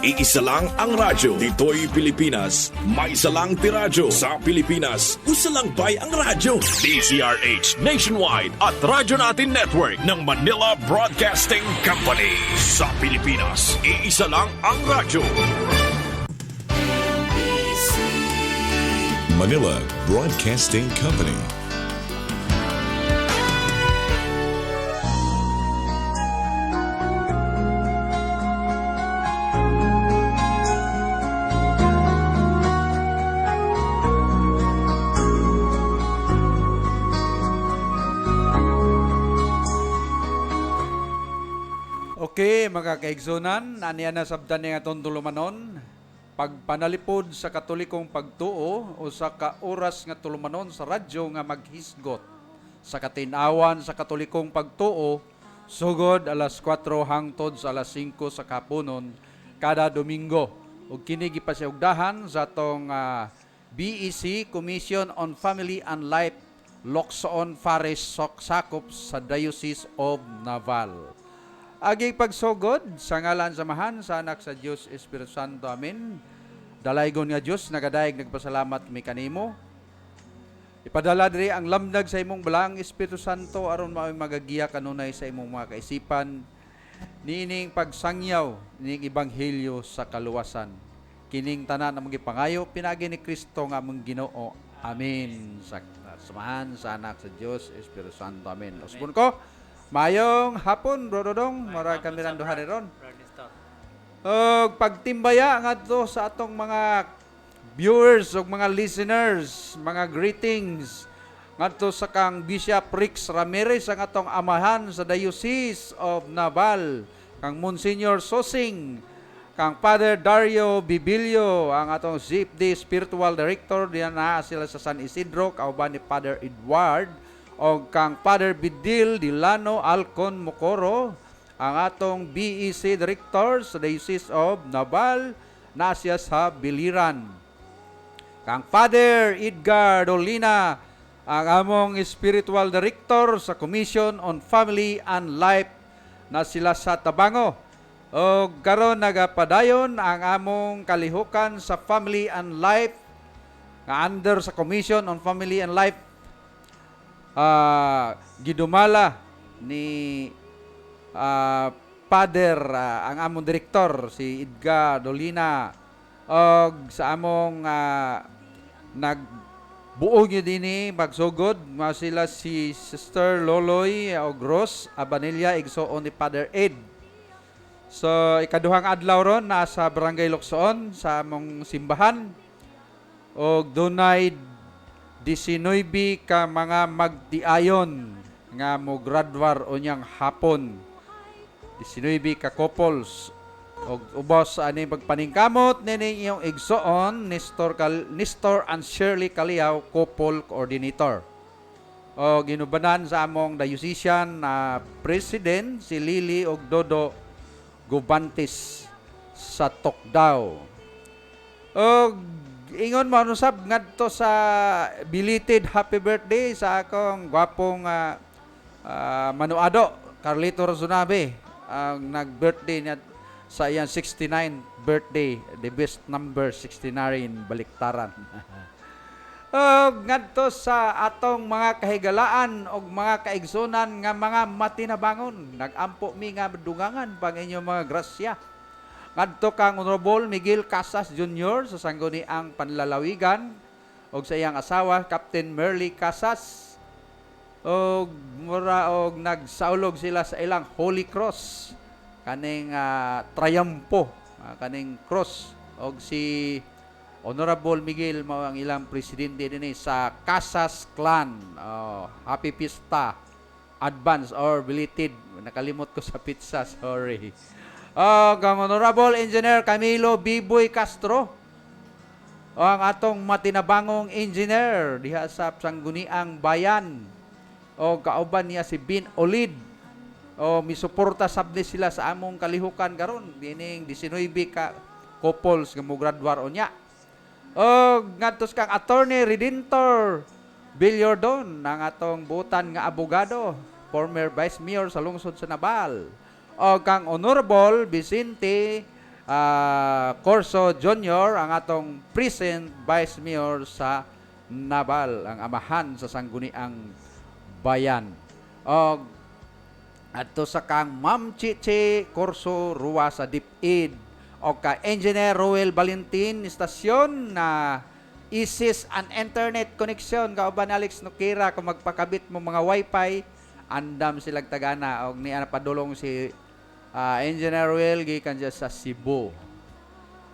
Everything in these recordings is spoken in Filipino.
Iisa lang ang radyo. Dito'y Pilipinas. May isa lang tiradyo. Sa Pilipinas, usa lang bay ang radyo. DZRH Nationwide at Radyo Natin Network ng Manila Broadcasting Company. Sa Pilipinas, iisa lang ang radyo. Manila Broadcasting Company. Okay, mga kaigsunan, aniya na sabdan nga itong tulumanon, pagpanalipod sa katolikong pagtuo o sa kauras nga tulumanon sa radyo nga maghisgot sa katinawan sa katolikong pagtuo, sugod alas 4 hangtod sa alas 5 sa kapunon kada Domingo. Ug kini gipasiugdahan sa atong BEC, Commission on Family and Life, Locsoon, Fares, sakop sa Diocese of Naval. Agi pagsugod sa ngalan samahan sa anak sa Dios Espiritu Santo. Amen. Dalaygon nga Dios, nagadayeg nagpasalamat mi kanimo. Ipadala diri ang lamdag sa imong balang Espiritu Santo aron mao'y magagiya kanunay sa imong mga kaisipan niining pagsangyaw ning ebanghelyo sa kaluwasan. Kining tanan ang magipangayo pinagi ni Kristo nga among Ginoo. Amen. Sa samahan sa anak sa Dios Espiritu Santo. Amen. Usbon ko. Mayong hapon, Bro Dodong, marag kami ng duha ron. Pagtimbaya nga to sa atong mga viewers o mga listeners, mga greetings nga to sa kang Bishop Rix Ramirez, ang atong amahan sa Diocese of Naval, kang Monsignor Sosing, kang Father Dario Bibilio, ang atong ZIPD Spiritual Director, diyan na sila sa San Isidro, kauban ni Father Edward, o kang Father Bidil Dilano Alcon Mocoro, ang atong BEC Director sa Diocese of Naval, na siya sa Biliran. Kang Father Edgar Dolina, ang among Spiritual Director sa Commission on Family and Life, na sila sa Tabango. O karon nagapadayon ang among kalihukan sa Family and Life, nga under sa Commission on Family and Life, gidumala ni Father ang among direktor si Edgar Dolina, og sa among nagbuo nyo dinhi magsugod sila si Sister Loloy og Ross Abanilla igsoon ni Father Ed. So ikaduhang adlaw ron nasa Barangay Locsoon sa among simbahan, og dunay 19 ka mga magdiayon nga mo graduar o niyang hapon. 19 ka couples. O ubos sa aning pagpaningkamot nini iyong igsoon, Nestor and Shirley Caliao, couple coordinator. O ginubanan sa among diocesan na president si Lily og Dodo Gubantes sa Tokdaw. O ingon mo nusab ngadto sa belated happy birthday sa akong gwapong manuado Carlito Rosunabe, ang nag-birthday niya sa iyang 69th birthday, the best number 69 baliktaran. Ngadto sa atong mga kahigalaan og mga kaigsunan nga mga matinabangon, nagampo mi nga dungangan pang inyong mga grasya. Ngadto kang Honorable Miguel Casas Jr. sa sangguniang Panlalawigan og sa iyang asawa Captain Merly Casas, og nagsaulog sila sa ilang Holy Cross kaning triumpo, kaning cross, og si Honorable Miguel mao ang ilang presidente dinhi sa Casas Clan. Happy Pista advance or belated, nakalimot ko sa pizza, sorry. Ang Honorable Engineer Camilo Biboy Castro, ang atong matinabangong engineer diha sa Sangguniang Bayan, o kauban niya si Bin Olid, o misuporta sabni sila sa among kalihukan karon dining 19 ka couples nga mo graduar unya. O ngadtos kang Attorney Redentor Bilyordon, ang atong butan nga abogado, former Vice Mayor sa lungsod sa Naval. O kang Honorable Vicente Corso Jr., ang atong present Vice Mayor sa Nabal, ang amahan sa sangguniang bayan. O adto sa kang Ma'am Chichi Corso Rua sa DepEd o ka Engineer Roel Valentin istasyon na ISIS and internet connection kauban Alex Nukira kung magpakabit mo mga wifi andam silang tagana og niya napadulong si Engineer Roel gikan dyan sa Cebu.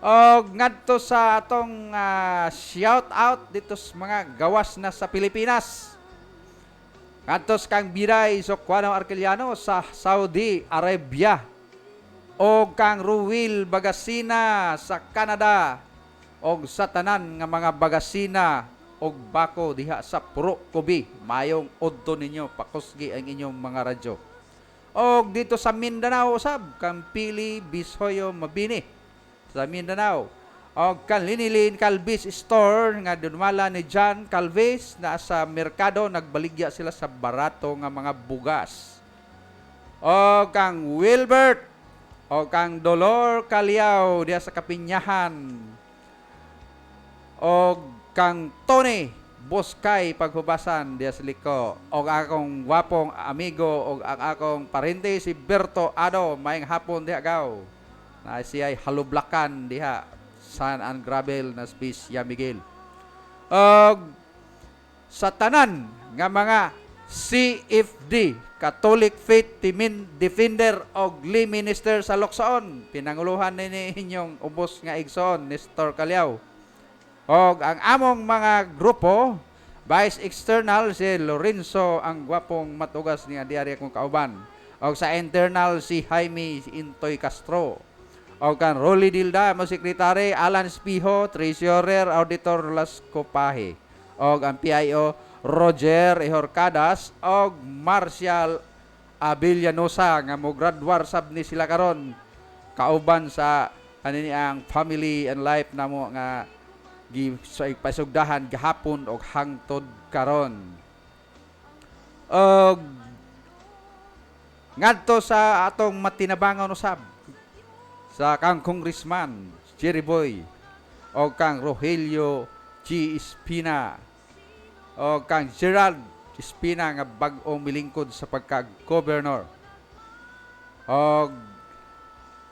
Og ngadto sa atong shout out dito sa mga gawas na sa Pilipinas. Kantos kang Biray Sokwano Arquiliano sa Saudi Arabia. O kang Ruwil Bagasina sa Canada. O sa tanan nga mga bagasina o bako diha sa Puro Kubi. Mayong udto ninyo, pakusgi ang inyong mga radyo. O dito sa Mindanao sab, kang Pili Bisoyo Mabini sa Mindanao. O kan Linilin Calvis Store nga dunwala ni John Calvis na sa merkado nagbaligya sila sa barato nga mga bugas. O kang Wilbert o kang Dolor Caliao diya sa Kapinyahan. O kang Tony Boskay paghubasan diya sa Liko. O akong wapong amigo o ang akong parente si Berto Ado maayong hapon diha gaw. Na siya'y halublakan diha San and Gravel na Space Miguel. Sa tanan nga mga CFD, Catholic Faith Defender o Gli Minister sa Locsoon, pinanguluhan ni inyong ubos nga igsoon, Nestor Caliao. O ang among mga grupo, Vice External si Lorenzo, ang gwapong matugas ni Adiari akong kauban. O sa internal si Jaime Intoy Castro. O kan Rolly Dilda, mo sekretary, Alan Spiho, treasurer, auditor Las Copahe. O ang PIO, Roger Ehorcadas, o Marcial Avillanosa, nga mo graduar sab ni sila karon kauban sa kanini ang family and life na mo nga pasugdahan gahapon o hangtod karon. O ngadto sa atong matinabangon usab sa kang Congressman Jerry Boy o kang Rogelio G. Espina o kang Gerald Espina nga bag-ong milingkod sa pagka-governor o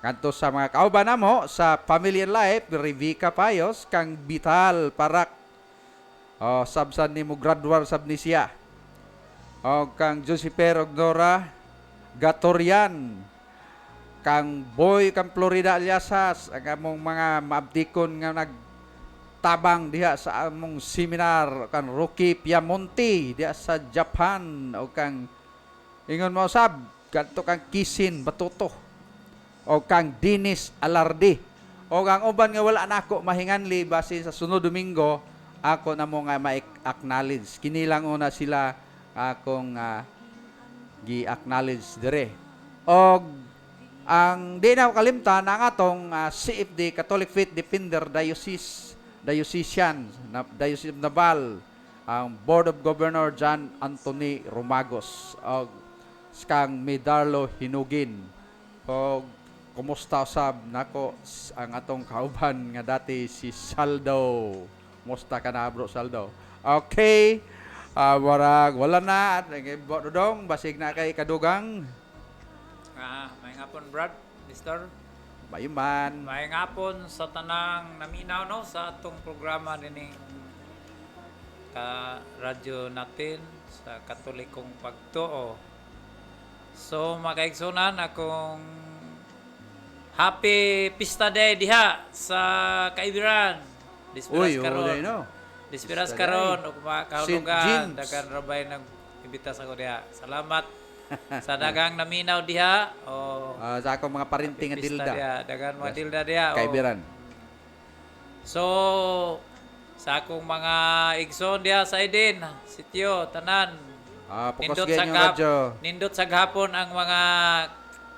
kanto sa mga kauban namo sa Family and Life Revica Payos kang Vital Parak o sabsan ni mo graduar sab ni siya o kang Josiper Ognora Gatorian kang Boy kang Florida Alyasas ang among mga maabdikon nga nagtabang diha sa among seminar kang Rocky Piamonte diha sa Japan o kang ingon mo sab kadto kang Kisin Batuto o kang Dennis Alarde o ang uban nga wala nako mahinganli basin sa sunod Domingo ako na mo nga ma-acknowledge kini lang una sila akong gi-acknowledge dire o ang di na kalimtan ang atong CFD, Catholic Faith Defender Diocesan Diocese of Nabal, ang Board of Governor John Anthony Romagos o kang Medarlo Hinugin o kumusta sab nako ang atong kauban nga dati si Saldo. Kumusta ka na bro Saldo? Okay, wala na dodong basig na kay kadugang. May ngapon Brad, Mr. Bayuman. May ngapon sa tanang naminaw no sa atong programa dining ka radyo natin sa Katolikong Pagtuo. So makaigsunan akong Happy Pista Day diha sa Kaibiran. Dispiras karon. No? Dispiras Pista karon Day. ug mga St. kahulugan James. dagan rabay nag imbitas ako diha. Salamat sa dagang naminaw diha o Sa akong mga parinting nga pista dilda. diha, dagan mga dilda diha o. Kaibiran. So sa akong mga igsoon diha sa Eden, sityo tanan. Pukos ganyan yung radyo. Nindot sa gahapon ang mga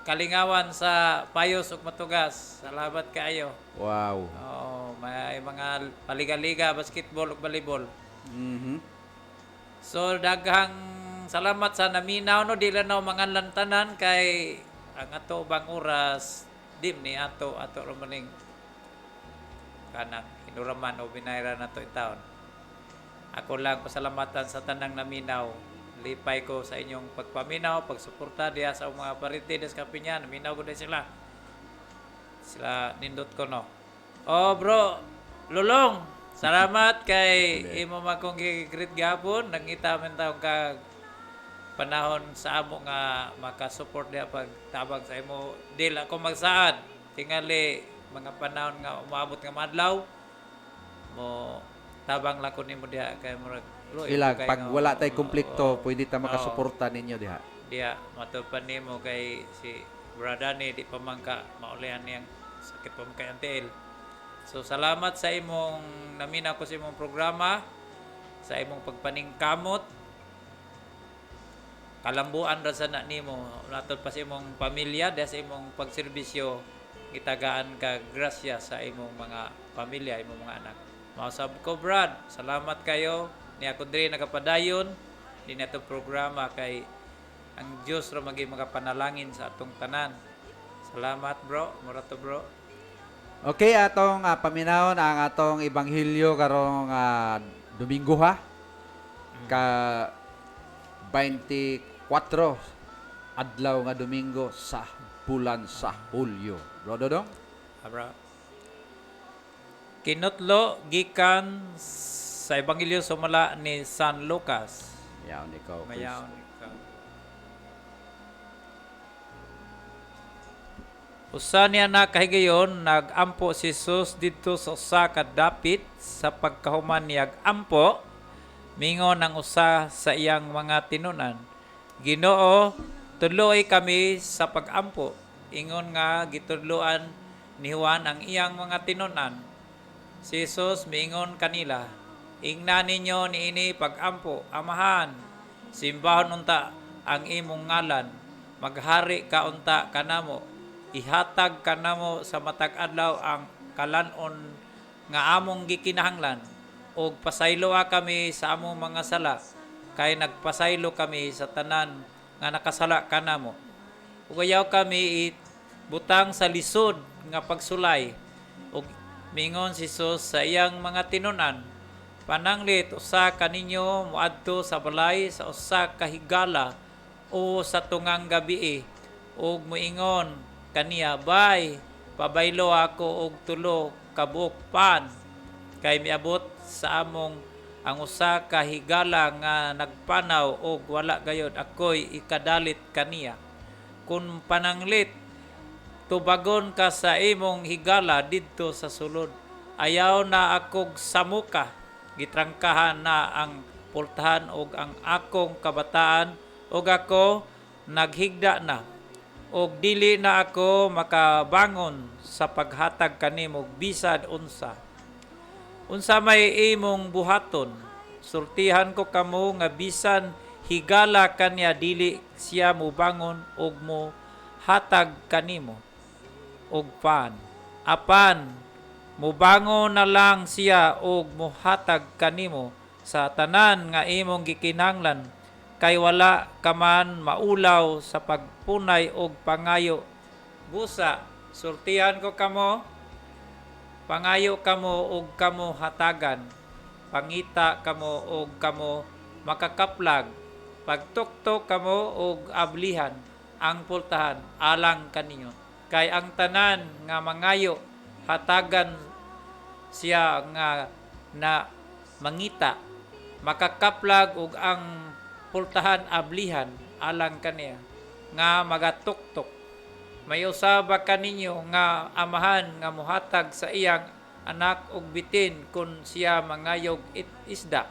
kalingawan sa Payos ug Matugas. Salamat kaayo. Wow. May mga paliga-liga, basketball ug volleyball. Mhm. So daghang salamat sa naminaw no dili na mangan lantanan kay ang ato bang oras dim ni ato ramaning kanang inuraman o binayra na to taon. Ako lang pasalamatan sa tanang naminaw. Lipay ko sa inyong pagpaminaw, pagsuporta diya sa mga paritides kapinyan. Naminaw ko din sila. Sila nindot ko no. Oh bro, Lulong, salamat kay imo makong greet gapon. Nangita man taong kag panahon sa amo nga makasupport diya pagtabag sa imo. Dili ako magsaad. Tingali mga panahon nga umabot nga madlaw mo tabang lako nimo diha kay murag Ilag, pag wala tay konflikto, pwede ta makasuporta ninyo diha. Diya matupan nimo kay si Bradani di pa man ka maulihan niyang sakit pa man kay antiil. So salamat sa imong naminaw ko sa imong programa, sa imong pagpaningkamot. Kalambuan ra sa na nimo natod pa sa imong pamilya sa imong pagserbisyo gitagaan ka grasya sa imong mga pamilya, imong mga anak. Mausab ko Brad, salamat kayo ni ako diri nakapadayon din ato programa kay ang Dios ra maging makapanalangin sa atong tanan. Salamat bro, murato bro. Okay, atong paminawon ang atong ebanghelyo karong Domingo ha. Ka 24 adlaw nga Domingo sa bulan sa Hulyo. Bro Dodong? Bro. Kinutlo gikan sa ebanghelyo sumala ni San Lucas. Yaon ikaw. Mayaon ikaw. Usa niya na kahigayon nagampo si Jesus didto sa usa ka dapit sa pagkahuman niyag ampo mingon ang usa sa iyang mga tinunan. Ginoo, tudloy kami sa pagampo. Ingon nga gitudloan ni Juan ang iyang mga tinunan. Si Jesus miingon kanila, ingnan ninyo niini pagampo, amahan, simbahon unta ang imong ngalan, maghari ka unta kanamo, ihatag kanamo sa matag adlaw ang kalanon nga among gikinahanglan, og pasayloa kami sa among mga sala, kay nagpasaylo kami sa tanan nga nakasala kanamo. Ug ayaw kami butang sa lisod nga pagsulay, ug mingon si Jesus sa iyang mga tinunan, pananglit usa kaninyo moadto sa balay sa usa ka higala o sa tungang gabi ug moingon kaniya, bay pabaylo ako og tulo ka buok pan, kay miabot sa among ang usa ka higala nga nagpanaw og wala gayod ako'y ikadalit kaniya. Kung pananglit tubagon ka sa imong higala didto sa sulod, ayaw na akog samuka, gitrangkahan na ang pultahan og ang akong kabataan og ako naghigda na, og dili na ako makabangon sa paghatag kanimo bisad unsa. Unsa may imong buhaton, sultihan ko kamo nga bisan higala kanya dili siya mobangon og mo hatag kanimo og pan. Apan mubangon na lang siya og mohatag kanimo sa tanan nga imong gikinahanglan, kay wala ka man maulaw sa pagpunay og pangayo. Busa, sultihan ko kamo, pangayo kamo og kamo hatagan, pangita kamo og kamo makakaplag, pagtuktok kamo og ablihan ang pultahan alang kaninyo. Kay ang tanan nga mangayo hatagan siya nga na mangita, makakaplag ug ang pultahan ablihan alang kaniya nga magatuktok. May usaba kaninyo nga amahan nga muhatag sa iyang anak og bitin kun siya mangayog isda,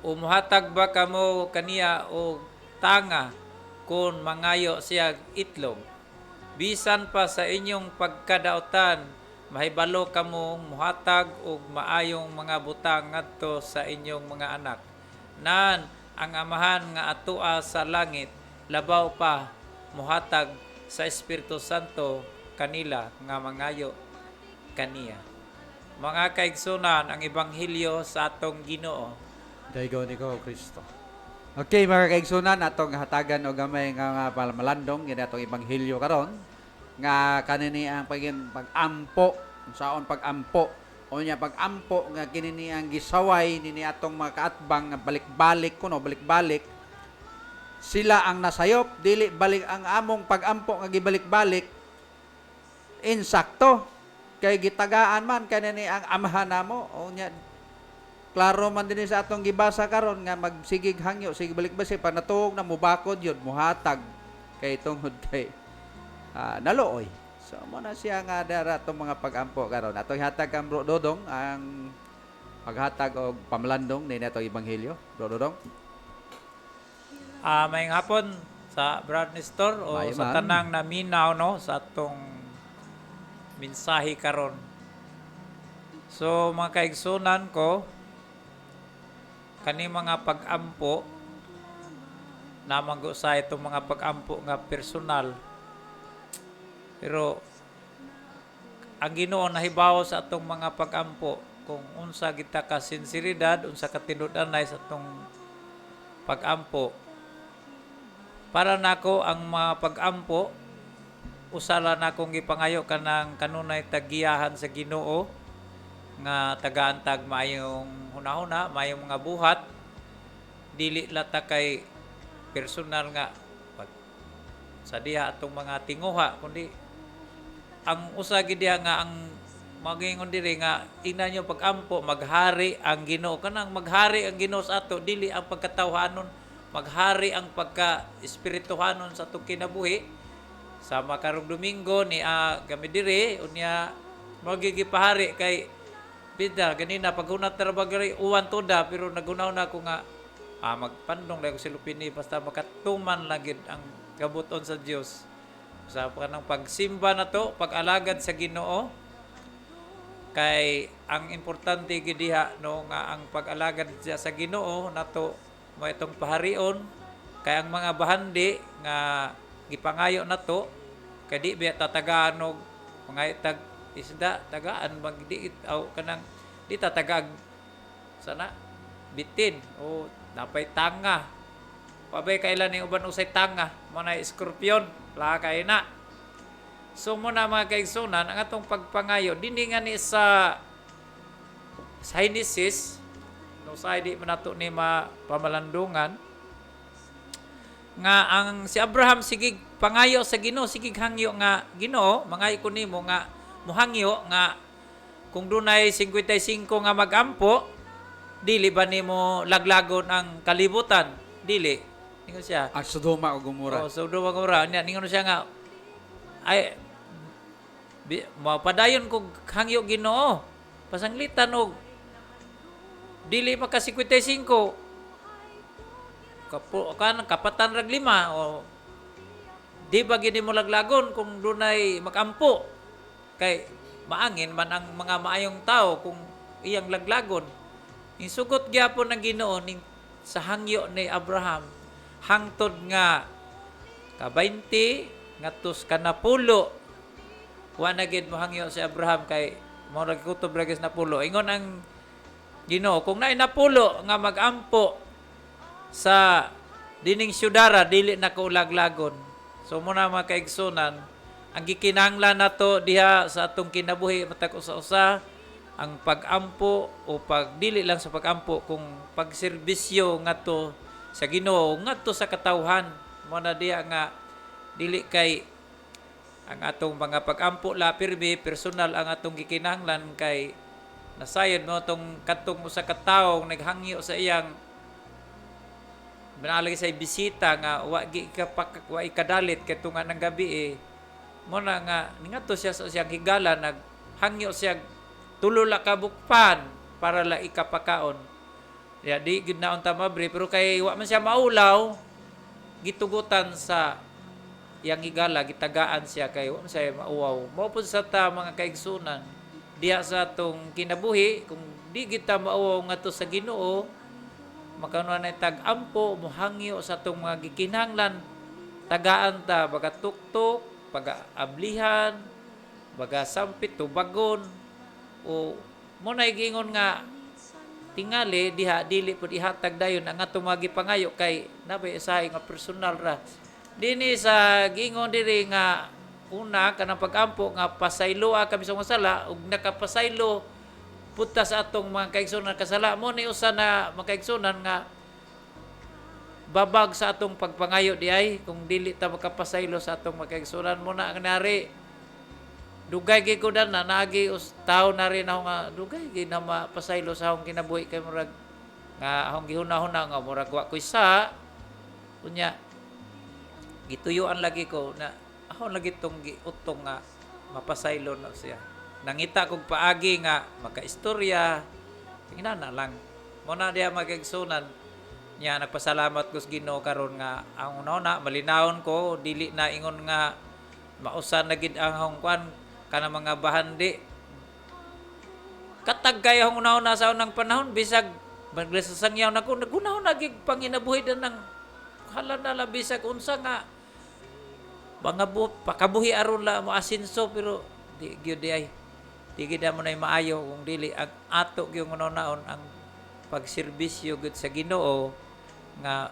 o muhatag ba kamo kaniya og tanga kun mangayo siya itlog. Bisan pa sa inyong pagkadaotan, mahibalo kamo muhatag og maayong mga butang ngadto sa inyong mga anak. Nan ang amahan nga atua sa langit, labaw pa muhatag sa Espiritu Santo kanila nga mangayo kaniya. Mga kaigsunan, ang ebanghelyo sa atong Ginoo. Daigo ni ko Kristo. Okay, mga kaigsunan, atong hatagan o gamay nga malandong, yun atong ebanghelyo karon. nga kanini ang pag-ampo, unsaon pag-ampo. O niya pag-ampo nga kinini ang gisaway nini atong mga kaatbang nga balik-balik kuno, balik-balik. Sila ang nasayop, dili balik ang among pag-ampo nga gibalik-balik. Insakto kay gitagaan man kanini ang amahan namo. O niya klaro man din sa atong gibasa karon nga magsigig hangyo, sige balik basi pag natuog na mubakod yun, muhatag kay tungod kay nalooy. So mo na siya nga dara itong mga pag-ampo karon. Atong hatag kang Bro Dodong ang paghatag og pamlandong ni nato ebanghelyo. Bro Dodong. May hapon sa Brad Nestor o May sa man. tanang naminaw no sa atong mensahe karon. So mga kaigsunan ko kani mga pag-ampo namang sa itong mga pag-ampo nga personal. Pero ang Ginoo nahibawo sa atong mga pag-ampo kung unsa kita ka sinseridad, unsa ka tinud-anay sa atong pag-ampo. Para nako ang mga pag-ampo usala na akong gipangayo kanang kanunay tagiyahan sa Ginoo nga tagaantag maayong hunahuna, maayong mga buhat, dili lata kay personal nga pag sa diha atong mga tinguha kundi ang usa gid diha nga ang magingon diri nga ina nyo pag-ampo maghari ang Ginoo, kanang maghari ang Ginoo sa ato, dili ang pagkatawhanon, maghari ang pagka-espirituhanon sa atong kinabuhi. Sa makarong Domingo ni kami diri unya magigipahari kay bida ganina paghunat na bagay uwan toda pero nagunaw na ako nga magpandong lang ko si Lupini basta makatuman lang gid ang kabuton sa Dios sa kanang pagsimba na to, pag-alagad sa Ginoo kay ang importante gid diha no nga ang pag-alagad sa Ginoo nato mo itong paharion kay ang mga bahandi nga gipangayo nato kay di biya tatagaan og mga tag isda tagaan magdi aw kanang di tatagag sana bitin o napay tanga pabay kailan ni uban usay tanga mo na scorpion la kay na. So mo na mga kaigsunan ang atong pagpangayo dinhi nga ni sa Genesis no sa di man nato ni pamalandungan nga ang si Abraham sigig pangayo sa Ginoo, sigig hangyo nga Ginoo mangayo ko nimo nga muhangyo nga kung dunay 55 nga magampo dili ba nimo laglagon ang kalibutan, dili ningon siya Sodoma o Gomora. Sodoma o Gomora niya ningon siya nga ay mapadayon kog hangyo Ginoo pasanglitan og dili maka 55 kapatan rag 5 o di ba gini mo laglagon kung dunay makampo kay maangin man ang mga maayong tao kung iyang laglagon. Isugot gyapon ng Ginoo ning sa hangyo ni Abraham hangtod nga ka 20 ngadtos ka napulo wa na gid mo hangyo si Abraham kay mo nagkutob ra na pulo. Ingon ang Ginoo kung naay napulo nga magampo sa dining syudara dili na kaulaglagon. So muna mga kaigsunan ang gikinahanglan nato diha sa atong kinabuhi matag usa-usa ang pag-ampo o pagdili lang sa pag-ampo kung pagserbisyo ngadto sa Ginoo ngadto sa katawhan mo na diha nga dili kay ang atong mga pag-ampo la pirmi personal ang atong gikinahanglan kay nasayod mo tong katong usa ka tawo naghangyo sa iyang binalagi sa bisita nga wa ikadalit kay tunga ng gabi mo na nga ningadto siya sa siyang higala naghangyo siya tulo la ka bukpan para la ikapakaon ya di gid naon ta mabre pero kay wa man siya maulaw gitugutan sa iyang higala gitagaan siya kay wa man siya mauwaw mao pud sa ta mga kaigsunan diha sa atong kinabuhi kung di kita mauwaw ngadto sa Ginoo makanon na tag-ampo mohangyo sa atong mga gikinahanglan tagaan ta baga tuktok pag-ablihan baga sampit tubagon o mo na giingon nga tingali diha dili pud ihatag dayon ang atong mga gipangayo kay nabay usahay nga personal ra dinhi sa giingon diri nga una kanang pag-ampo nga pasaylo kami sa mga sala ug nakapasaylo puta sa atong mga kaigsunan kasala mo ni usa na mga kaigsunan nga babag sa atong pagpangayo di ay kung dili ta makapasaylo sa atong mga kaigsunan mo na ang nari dugay gyud ko na naagi tawo na rin ako nga dugay gyud na mapasaylo sa akong kinabuhi kay murag nga akong gihuna-huna nga murag wa ko isa unya gituyuan lagi ko na ako lagi tong giutong nga mapasaylo na siya nangita kog paagi nga makaistorya inana lang mo na diha magigsunan niya nagpasalamat ko sa Ginoo karon nga ang una malinawon ko dili na ingon nga mausa na gid ang akong kwan kana mga bahandi katag kay akong una sa unang panahon bisag maglasasangyaw na ko nagunahon na gid panginabuhi dan ng hala na lang bisag unsa nga mga pakabuhi aron la mo asinso pero di gyud di ay di gid mo nay maayo kung dili ang ato gyud naon ang pagserbisyo gud sa Ginoo nga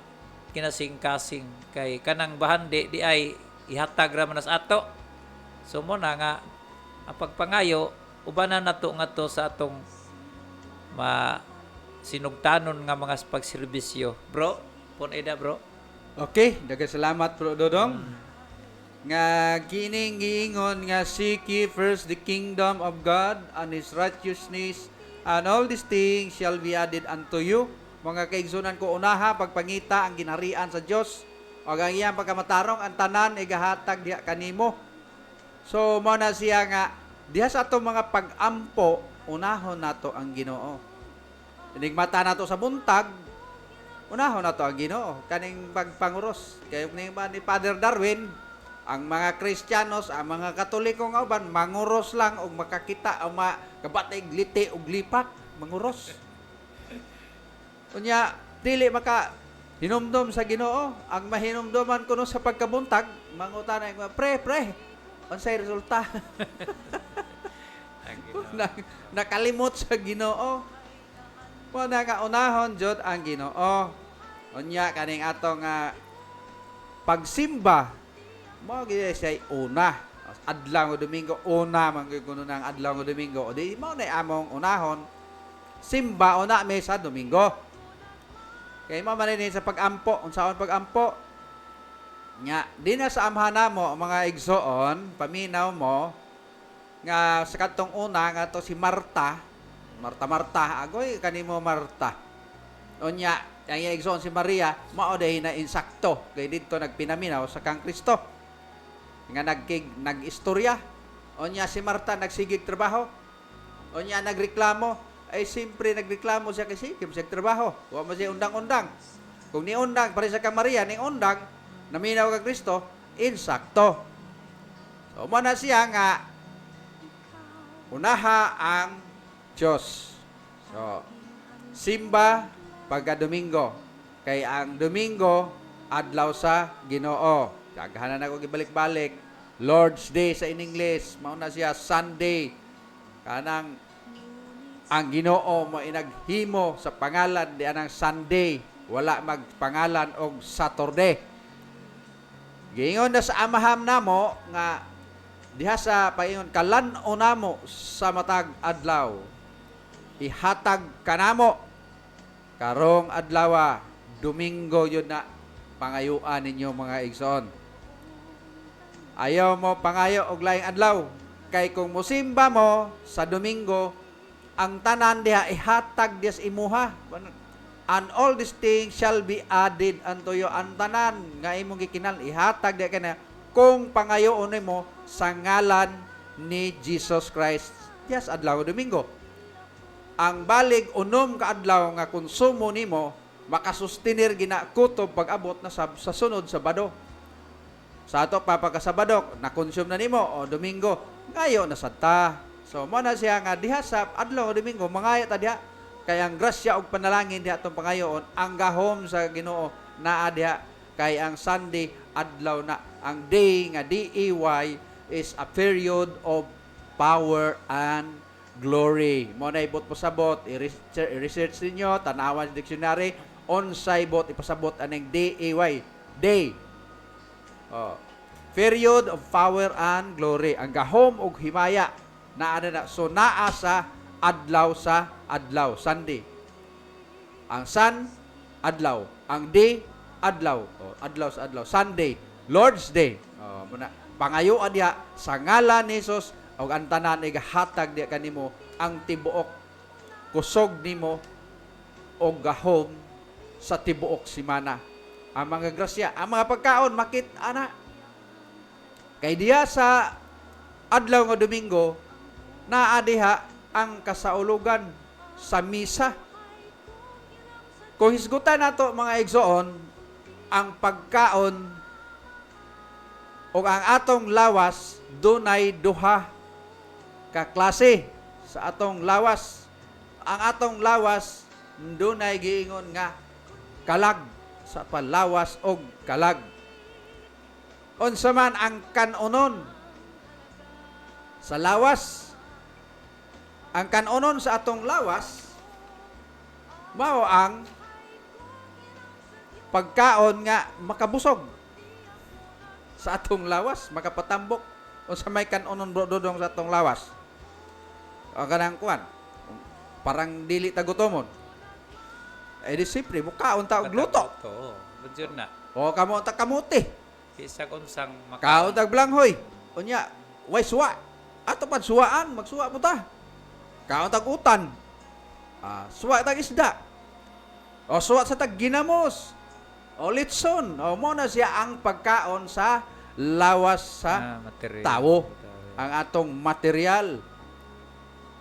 kinasing-kasing kay kanang bahandi di ay ihatag ra man sa ato so mo na nga ang pagpangayo ubanan nato ngadto sa atong sinugtanon nga mga pagserbisyo bro pon ida bro. Okay, daghang salamat Bro Dodong. Nga kining giingon nga seek ye first the kingdom of God and His righteousness, and all these things shall be added unto you. Mga kaigsunan ko unaha pagpangita ang ginharian sa Dios o ang iyang pagkamatarong ang tanan igahatag diha kanimo. So mao na siya nga diha sa ato mga pag-ampo unahon nato ang Ginoo. Inigmata nato sa buntag unahon nato ang Ginoo kaning pagpanguros kay ni Father Darwin ang mga Kristiyanos ang mga Katoliko nga uban manguros lang og makakita ang kabatay gliti og lipat manguros unya dili maka hinumdom sa Ginoo ang mahinumdoman kuno sa pagkabuntag mangutanay nga pre unsay resulta nakalimot sa Ginoo mo na nga unahon jud ang Ginoo. Unya kaning atong pagsimba mo gid say una adlaw nga Domingo una man gyud kuno nang adlaw nga Domingo o di mao na among unahon simba una mesa Domingo kay mao man ni sa pag-ampo unsaon pag-ampo nya di na sa amhan namo mga igsoon paminaw mo nga sa kadtong una nga to si Marta agoy kanimo Marta unya ang igsoon si Maria mao dahi na insakto kay didto nagpinaminaw sa kang Kristo nga nag-istorya unya si Marta nagsigig trabaho unya nagreklamo ay simpre nagreklamo siya kasi siya trabaho wa man siya undang-undang kung ni undang pare sa kang Maria ni undang naminaw kang Kristo insakto so mo na siya nga unaha ang Diyos so simba pagka Domingo kay ang Domingo adlaw sa Ginoo daghanan ako gibalik-balik Lord's Day sa in English mao na siya Sunday kanang ang Ginoo mo inaghimo sa pangalan di anang Sunday wala magpangalan og Saturday giingon na sa amaham namo nga diha sa paingon kalan-o namo sa matag adlaw ihatag kanamo karong adlaw Domingo yun na pangayuan ninyo mga igsoon. Ayaw mo pangayo og laing adlaw kay kung musimba mo sa Domingo ang tanan diha ihatag diha sa imuha and all these things shall be added unto you ang tanan nga imong gikinal ihatag diha kana kung pangayoon nimo sa ngalan ni Jesus Christ diha sa adlaw Domingo. Ang balig unom ka adlaw nga konsumo nimo makasustinir gina kutob pag-abot na sa sunod Sabado. Sa ato papakasabado na consume na nimo o Domingo ngayo na sadta. So mo na siya nga diha sa adlaw Domingo mangayo ta diha kay ang grasya og panalangin diha atong pangayoon ang gahom sa Ginoo naa diha kay ang Sunday adlaw na ang day nga DEY is a period of power and glory. Mo na ibot pasabot i-research ninyo tanawan sa dictionary unsay bot ipasabot aning DEY day period of power and glory. Ang gahom ug himaya naa na. So naa sa adlaw, Sunday. Ang sun, adlaw. Ang day, adlaw. Adlaw sa adlaw. Sunday, Lord's Day. Muna pangayoan diha sa ngalan ni Jesus ug ang tanan ay gahatag diha kanimo ang tibuok kusog nimo og gahom sa tibuok simana. Ang mga grasya, ang mga pagkaon makit ana. Kay diha sa adlaw nga Domingo naa diha ang kasaulugan sa misa. Kung hisgutan nato mga igsoon, ang pagkaon o ang atong lawas dunay duha ka klase sa atong lawas. Ang atong lawas dunay giingon nga kalag sa palawas og kalag. Unsa man ang kanunon sa lawas? Ang kanunon sa atong lawas mao ang pagkaon nga makabusog sa atong lawas, makapatambok. Unsa may kanunon bro dodong sa atong lawas? Ang kanang kuan, parang dili tagutomon. Eh di siyempre, mukaon ta og luto. Budyo na. O kamo ta kamuti. Isa unsang Kaon tag blanghoy. Unya, way suwa. Ato pad suwaan, magsuwa mo ta. Kaon tag utan. Suwa tag isda. O suwa sa tag ginamos. O litson. O mo na siya ang pagkaon sa lawas sa material. tao. Ang atong material.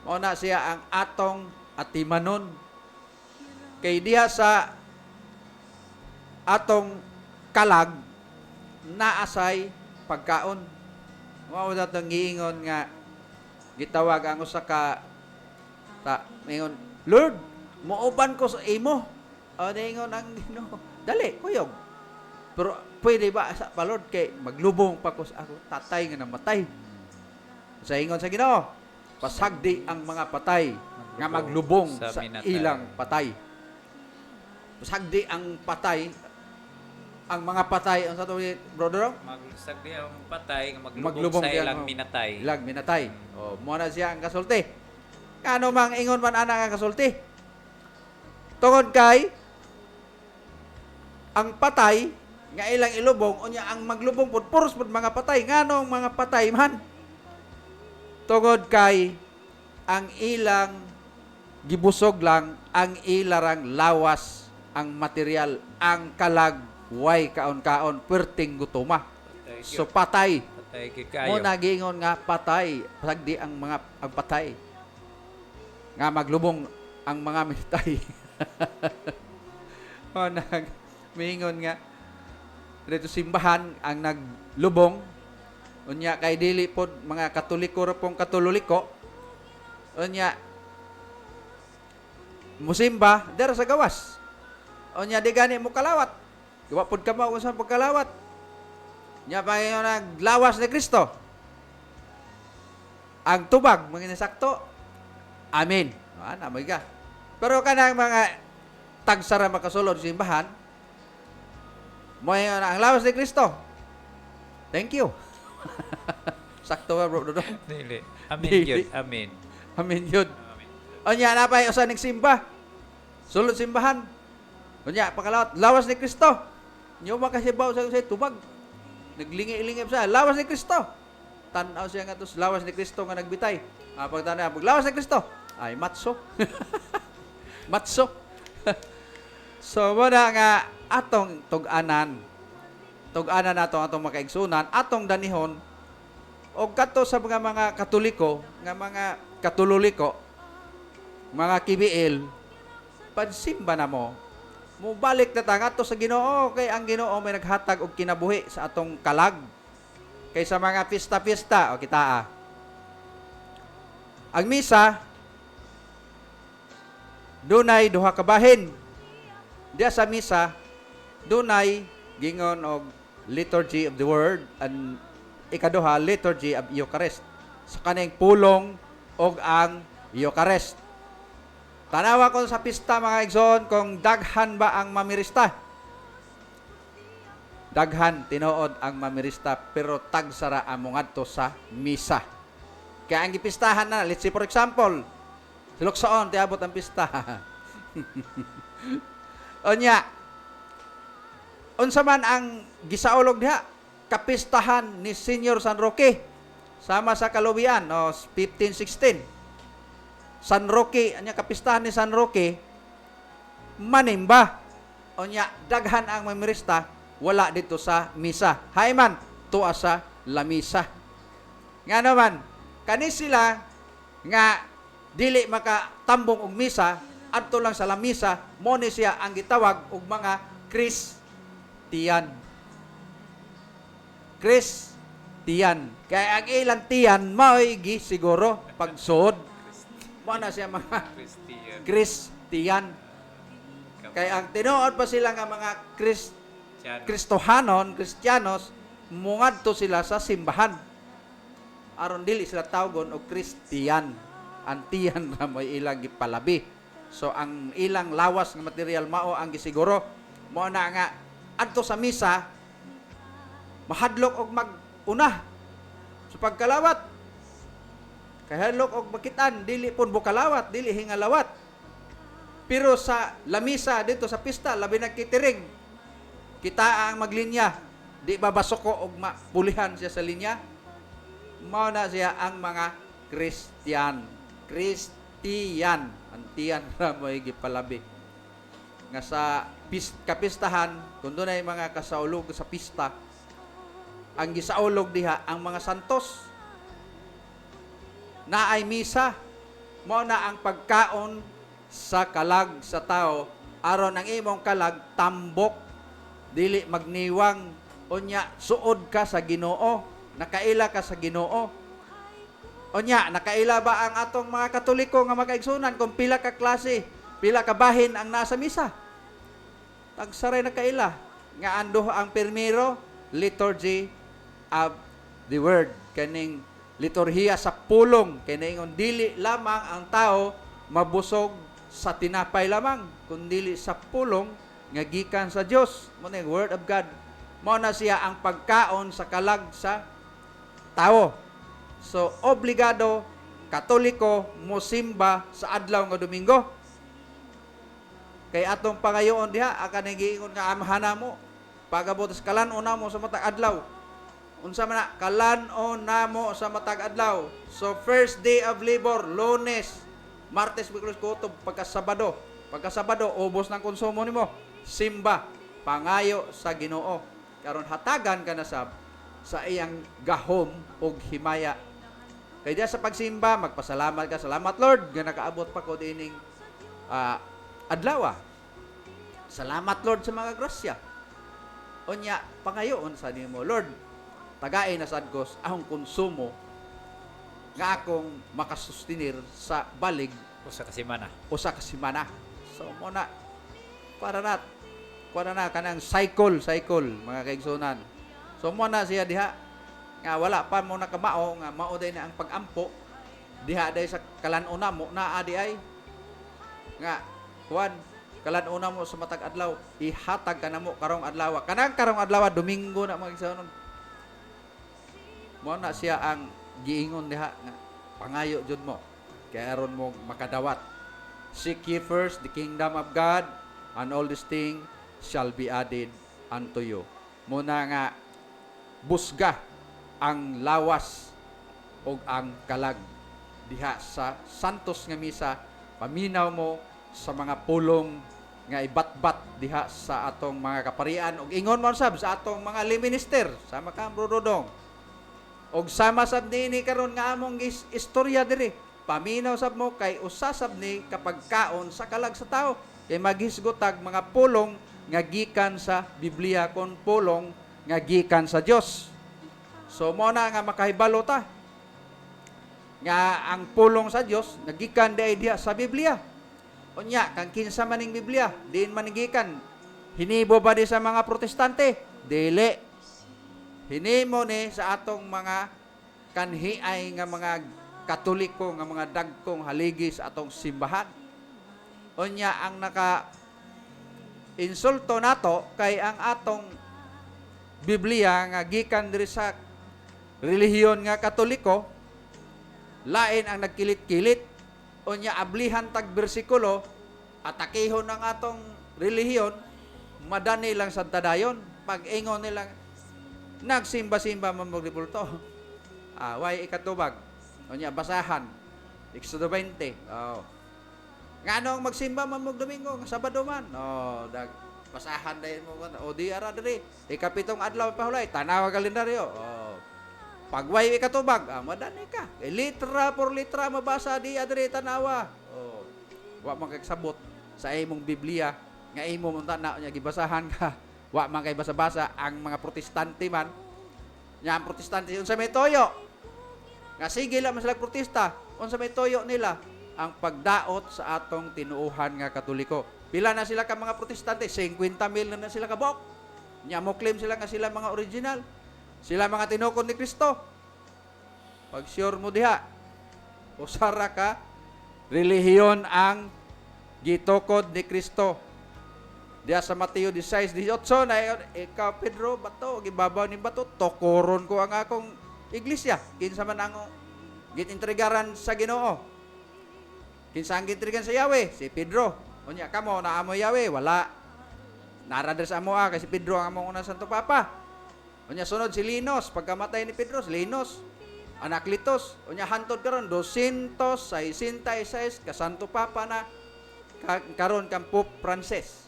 Mo na siya ang atong atimanon. Kay diha sa atong kalag naasay pagkaon. Mao datong giingon nga gitawag ang usa ka mingon, Lord, muuban ko sa imo. O ningon ang Ginoo, dali kuyog. Pero pwede ba sa pa Lord kay maglubong pa ko sa ako tatay nga namatay. Sa ingon sa Ginoo, pasagdi ang mga patay nga maglubong sa ilang patay. Pasagdi ang patay, ang mga patay, ang sa ito, brother? Magsagdi ang patay, Maglubong sa siya, ilang minatay. Ilang minatay. O, muna siya ang kasulti. Kano mang ingon man anak ang kasulti? Tungod kay, ang patay, nga ilang ilubong, o niya ang maglubong po, puros po mga patay. Nganong mga patay man? Tungod kay, ang ilang gibusog lang, ang ilarang lawas, ang material, ang kalag, way kaon-kaon, perting gutuma. So patay. Patay kikayo. Mo nagingon nga patay, pasagdi ang mga ang patay. Nga maglubong ang mga mitay. O mingon nga dito simbahan ang naglubong unya kay dili pod mga Katoliko ra pong katuloliko. Unya musimba dira sa gawas. Unya di gani mo kalawat. Gawa pod ka mao sa pagkalawat. Nya pa yung naglawas ni Kristo. Ang tubag mga sakto. Amen. Ana may ka. Pero kanang mga tagsara makasulod sa simbahan, mo ang lawas ni Kristo. Thank you. Sakto ba bro? Dili. Amen Dili. yun. Amen. Amen yun. Unya na pa yung usa ning simba. Sulod simbahan. Unya pakalawat lawas ni Kristo. Nyo makasibaw sa tubag. Naglingi-lingi siya. Lawas ni Kristo. Tanaw siya nga to. Lawas ni Kristo nga nagbitay. Pagtanaw, lawas ni Kristo. Ay, matso. Matso. So, wala nga atong tug-anan. Tug-anan atong makaigsunan. Atong danihon. O kato sa mga Katoliko, nga mga Katululiko, mga kibiil, pansimba na mo, mubalik na ta ngadto sa Ginoo kay ang Ginoo may naghatag og kinabuhi sa atong kalag. Kay sa mga pista-pista o kita. Ang misa dunay duha ka bahin. Diya sa misa dunay gingon og liturgy of the word and ikaduha liturgy of Eucharist. Sa kaning pulong og ang Eucharist. Tanawa ko sa pista mga igsoon kung daghan ba ang mamirista. daghan tinuod ang mamirista pero tagsara among adto sa misa. Kaya ang gipistahan na, let's say for example, siluksoon tiabot ang pista. Onya, unsa man ang gisaulog diha, kapistahan ni Senior San Roque sama sa Kalubian no 1516. San Roque, anya kapistahan ni San Roque manimba. Onya, daghan ang mamirista wala dito sa misa. Hayman tuwa sa lamisa. Nga naman, kani sila nga dili makatambong og misa adto lang sa lamisa, mo ni siya ang gitawag og mga Kristiyan. Kristiyan. Kaya ang ilang tiyan mao'y siguro pagsuod. Mo na siya mga Christian. Kristiyan. Kaya ang tinuod pa sila nga mga Tiyan. Kristohanon, Kristiyanos, mungadto sila sa simbahan. Aron dili sila tawgon og Kristiyan. Ang tiyan na may ilang gipalabi. So ang ilang lawas nga material mao ang gisiguro. Mo na nga adto sa misa mahadlok og mag-una sa pagkalawat. Kahadlok og makitaan dili pun bukalawat, dili hingalawat. Pero sa lamisa dito sa pista labi nagkitiring. Kita ang maglinya, di ba basoko og mapulihan siya sa linya? Mao na siya ang mga Kristiyan. Kristiyan. Antiyan na mo gipalabi. Nga sa kapistahan, kung doon ay mga kasaulog sa pista, ang gisaulog diha ang mga santos. Na ay misa, mao na ang pagkaon sa kalag sa tao, aron ang imong kalag tambok, dili magniwang, unya suod ka sa Ginoo, nakaila ka sa Ginoo. Unya, nakaila ba ang atong mga Katoliko nga makaigsunan kung pila ka klase, pila ka bahin ang nasa misa? Tagsaray nakaila nga ando ang primero liturgy of the word, kaning liturhiya sa pulong, kaning dili lamang ang tao mabusog sa tinapay lamang, kundi sa pulong nga gikan sa Dios, mo na word of God. Mo na siya ang pagkaon sa kalag sa tao. So obligado Katoliko mosimba sa adlaw nga Domingo. Kay atong pangayoon diha akan giingon nga amhana mo pagabot sa kalan-on namo sa matag adlaw. Unsa man na kalan-on namo sa matag adlaw. So first day of labor, Lunes, Martes, Miyerkules, Kutob, pagka-Sabado. Pagka-Sabado ubos ng konsumo nimo. Simba, pangayo sa Ginoo. Karon hatagan ka na sa iyang gahom og himaya. Kaya diya sa pagsimba, magpasalamat ka. Salamat Lord, nga nakaabot pa ko dining adlaw. Salamat Lord sa mga grasya. Unya, pangayoon sa nimo Lord, tagain na sad ko ahong konsumo nga akong makasustinir sa balig Usa ka semana. usa ka semana. So mo na para na kanang cycle mga kaigsunan. So mo na siya diha nga wala pa mo nakamao nga mao day na ang pagampo diha day sa kalan-una mo naa di ay nga kuan kalan-una mo sa matag adlaw ihatag ka namo karong adlaw. Kanang karong adlaw Domingo na mga kaigsunan. Mo na siya ang giingon diha nga pangayo jud mo kay aron mo makadawat. Seek ye first the kingdom of God, and all these things shall be added unto you. Muna nga busga ang lawas o ang kalag diha sa santos nga misa, paminaw mo sa mga pulong nga ibatbat diha sa atong mga kaparian og ingon mo sab sa atong mga liminister sama ka Bro Dodong. Og sama sab ni karon nga among istorya diri, paminaw sab mo kay usasab ni kapag kaon sa kalag sa tao kay maghisgotag mga pulong nga gikan sa Biblia kon pulong nga gikan sa Dios. So mo na nga makahibalo ta nga ang pulong sa Dios nagikan diha sa Biblia. Unya kang kinsa maning Biblia diin man gikan. Hinibo ba di sa mga protestante? Dili. Hinimo ni sa atong mga kanhiay nga mga Katoliko nga mga dagkong haligi sa atong simbahan. Unya ang naka insulto nato kay ang atong Biblia nga gikan diri sa relihiyon nga Katoliko, lain ang nagkilit-kilit, unya ablihan tag bersikulo, atakihon ang atong relihiyon, madani lang sa tadayon, pag-ingon nila, nagsimba-simba mamagdipulto. Way ikatubag, unya basahan, Exodo 20, nga anong magsimba mamagdomingo, nga Sabado man, basahan dahil mo, o di ara diri, ikapitong adlaw pahulay, tanawa kalendaryo, pagway ikatubag, madani ka. Litra por litra mabasa di adre tanawa. Wa man kay sabot sa imong Biblia nga imo man tanaw nya gibasahan ka. Wa man kay basa-basa ang mga protestante man. Nya ang protestante unsa may toyo? Nga sige lang man sila protesta. Unsa may toyo nila? Ang pagdaot sa atong tinuuhan nga Katoliko. Pila na sila ka mga protestante? 50,000 na sila kabok. Nya mo claim sila nga sila mga original. Sila mga tinukod ni Kristo. Pag sure mo diha, usara ka, relihiyon ang gitukod ni Kristo. Diya sa Mateo 16:18 na ikaw Pedro bato gibabaw ni bato tokoron ko ang akong iglesia. Kinsa man ang ginintrigaran sa Ginoo? Kinsa ang ginintrigan sa Yahweh? Si Pedro. Unya kamo naamo Yahweh wala. Narader sa amo kasi Pedro ang among unang Santo Papa. Unya sunod si Linos, pagkamatay ni Pedro, si Linos, Anaklitos, unya hantod karon 266 ka Santo Papa na karon kang Pope Francis.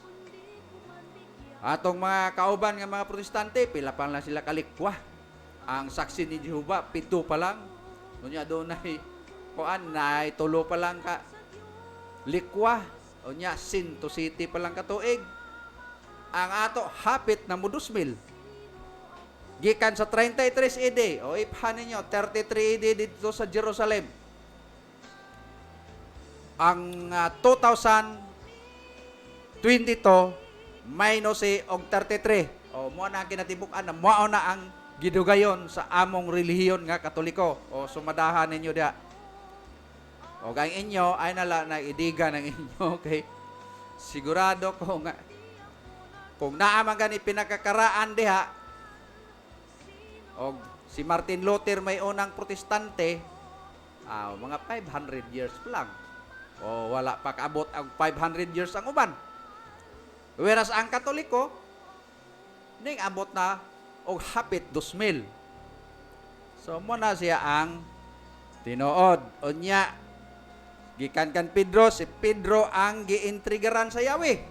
Atong mga kauban nga mga protestante, pila pa lang sila kalikwa. Ang saksi ni Jehovah, 7 pa lang. Unya doon ay kuan na 3 pa lang ka likwa. Unya 100 pa lang ka tuig. Ang ato hapit na mo 2,000. Gikan sa 33 AD, o iphan ninyo, 33 AD dito sa Jerusalem. Ang 2022, minus og 33. O, mo na ang kinatibukan na mo na ang gidugayon sa among relihiyon nga Katoliko. O, sumadahan ninyo dia. O, ang inyo, ay nala na idiga ng inyo, okay? Sigurado ko nga, kung naaman gani pinakakaraan diha, o si Martin Luther may unang protestante, mga 500 years pa lang. O wala pa kaabot ang 500 years ang uban. Whereas ang Katoliko, ning abot na og hapit 2,000. So mo na siya ang tinuod. Unya, gikan kan Pedro, si Pedro ang giintrigaran sa Yahweh.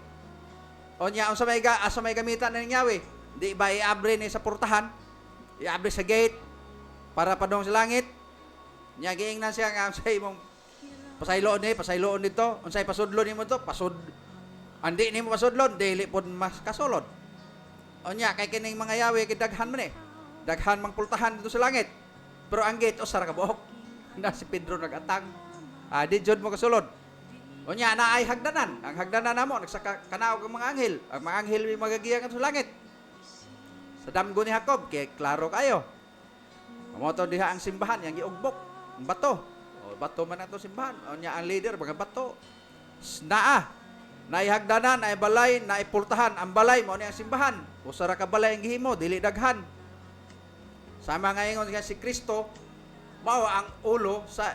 Unya, asa may gamitan ng Yahweh? Di ba iabre ni sa portahan? Iabre sa gate para padong sa langit. Nya giingnan siya nga sa imong pasayloon dito. Unsay pasudlon nimo to? Andi nimo pasudlon, dili pod mas kasulod. Unya kay kining mga Yahweh kidaghan man daghan mang pultahan dito sa langit. Pero ang gate usar ka buok. Na si Pedro nagatang. Di jud mo kasulod. Unya na ay hagdanan. Ang hagdanan namo nagsaka kanaog ang mga anghel. Ang mga anghel may magagiyan sa langit. Sa damgo ni Jacob, kaya klaro kayo. Mamoto diha ang simbahan, yang giugbok, ang bato. O, bato man ato simbahan. O niya ang leader, mga bato. Naihagdanan, naibalay, naipultahan. Ang balay mo niya ang simbahan. Usara ka balay ang gihimo, dili daghan. Sama nga ingon nga si Kristo, mao ang ulo sa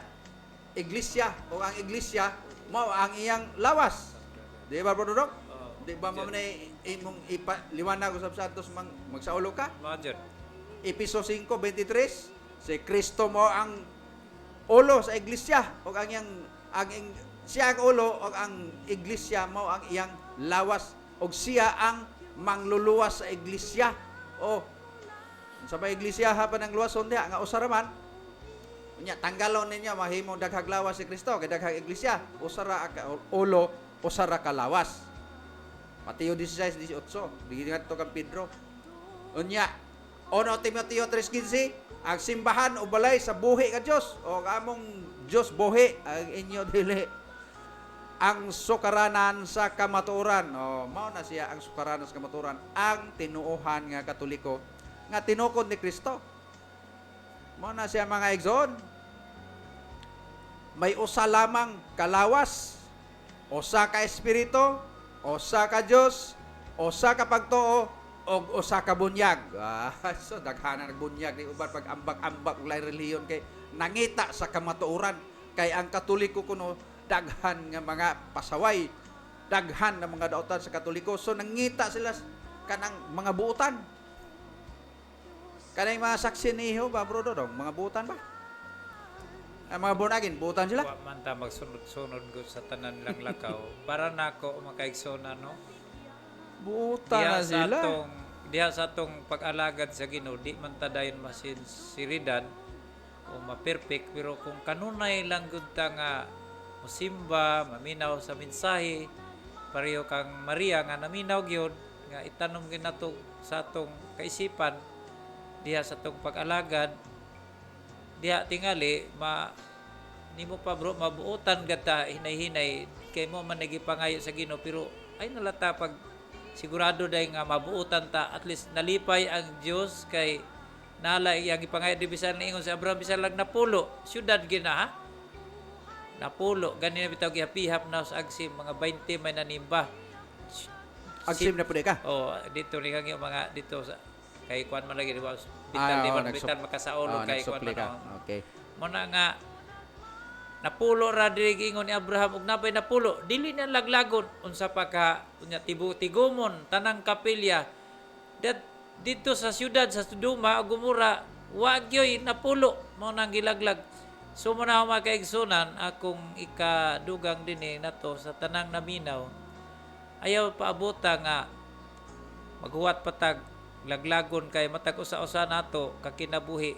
iglesia. O ang iglesia, mao ang iyang lawas. Di ba, Bro Dudok? Di ba mo na imong liwanag usab sa atos magsaulo ka? Roger. Episo 5:23, si Kristo mo ang ulo sa iglesia o siya ang ulo o ang iglesia mo ang iyang lawas o siya ang mangluluwas sa iglesia. O sa ba iglesia ha pa ng luwason diha nga usara man. Unya tanggalon ninyo mahimong daghag lawas si Kristo kay daghag iglesia. Usara ka ulo, usara ka lawas. Mateo 16:18, bigyan to kang Pedro. Unya, 1 Timoteo 3:15, ang simbahan o balay sa buhi ka Dios o among Dios buhi ang inyo dili. Ang sukaranan sa kamatuoran. O mao na siya ang sukaranan sa kamatuoran, ang tinuohan nga Katoliko nga tinukod ni Kristo. Mao na siya mga igsoon. May usa lamang kalawas, usa ka espiritu, usa ka Dios, usa ka pagtuo, og usa ka bunyag. So daghana nagbunyag ni uban pag ambak-ambak ulay reliyon kay nangita sa kamatuoran kay ang Katoliko kuno daghan nga mga pasaway, daghan nga mga daotan sa Katoliko. So nangita sila kanang mga buutan. Kanang mga saksi ni Jehova, bro dong, mga buutan ba? Ang mga bonagin, buutan sila. Wa man ta magsunod-sunod ko sa tanan lang lakaw. Para nako makaigsoon no. Buutan na sila. Diha sa atong pag-alagad sa Ginoo, di man ta dayon masinsiridan o ma-perfect, pero kung kanunay lang gud ta nga musimba, maminaw sa mensahe, pareho kang Maria nga naminaw gyud nga itanom gyud nato sa atong kaisipan diha sa atong pag-alagad, diha tingali nimo pa bro mabuotan gata hinay-hinay kay mo man nagipangayo sa Ginoo, pero ay nalata pag sigurado day nga mabuotan ta, at least nalipay ang Dios kay nala iyang ipangayo di bisan ingon si Abraham bisan lang napulo syudad gina ha, napulo ganina bitaw gihapihap na sa agsim mga 20 may nanimba. Agsim na pud ka. Oh, dito ni kang mga dito sa kay kuan man lagi di ba bitan makasaulog kay kuan man. Okay. Mo na nga napulo ra diri ingon ni Abraham ug napay napulo dili na laglagon unsa pa ka unya tigumon tanang kapilya dito sa syudad sa Sodoma ug Gomora wa gyoy napulo mo nang gilaglag. So mo na makaigsunan akong ikadugang dinhi nato sa tanang naminaw, ayaw paabota nga maghuwat patag laglagon kay matag usa-usa nato kakinabuhi,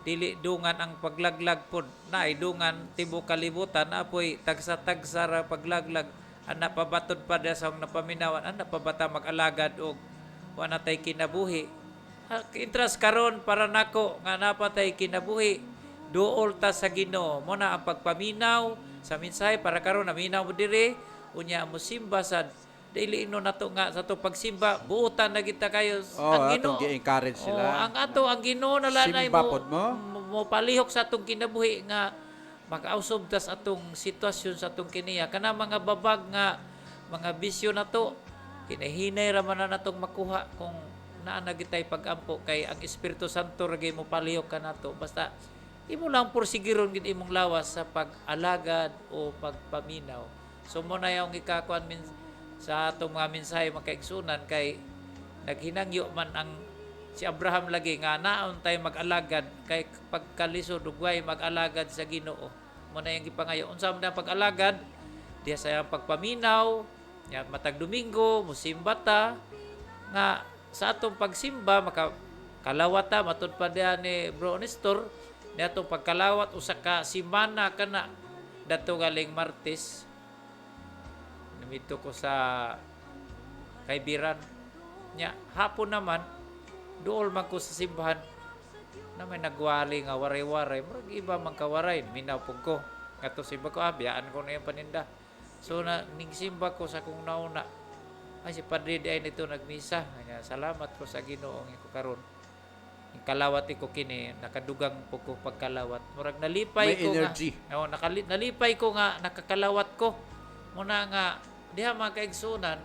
dili dungan ang paglaglag pod naay dungan tibuok kalibutan apoy tagsa-tagsa ra paglaglag ana pabatod pa sa napaminawan ana pa bata mag-alagad og wa natay kinabuhi. Interest karon para nako nga napatay kinabuhi duol ta sa Ginoo mo na ang pagpaminaw sa mensahe para karon naminaw mo diri unya mo simba sad dili ino nato nga sa to pagsimba buutan na kita kayo ang Ginoo. Gi-encourage sila. Ang Ginoo na lanay Simba mo, pod mo. mo palihok sa atong kinabuhi nga makausab tas atong sitwasyon sa atong kiniya kana mga babag nga mga bisyo na to kinahinay ra man na natong makuha kung naa na gitay pag-ampo kay ang Espiritu Santo ra gyud mo palihok kanato basta imo lang porsigiron gid imong lawas sa pag-alagad o pagpaminaw. So mo na yung ikakuan sa atong mga mensahe makaigsunan kay naghinangyo man ang si Abraham lagi nga naon tay mag-alagad kay pagkalisod ugway mag-alagad sa Ginoo. Mo na yung gipangayo unsa man ang pag-alagad diha sa pagpaminaw ya matag Domingo musimba ta nga sa atong pagsimba makakalawata matud pa diha ni Bro Nestor ni atong pagkalawat usa ka semana kana dato galing Martes namito ko sa kaibiran nya hapon naman duol man ko sa simbahan na may nagwali nga waray-waray murag iba man kawaray minaw pug ko ngadto simba ko biyaan ko na yung paninda. So na ning simba ko sa kung nauna ay si Padre di ay nito nagmisa kanya salamat ko sa Ginoo nga ko karon ing kalawat ko kini nakadugang po ko pagkalawat murag nalipay may ko energy. nga nalipay ko nga nakakalawat ko muna nga diha mga kaigsunan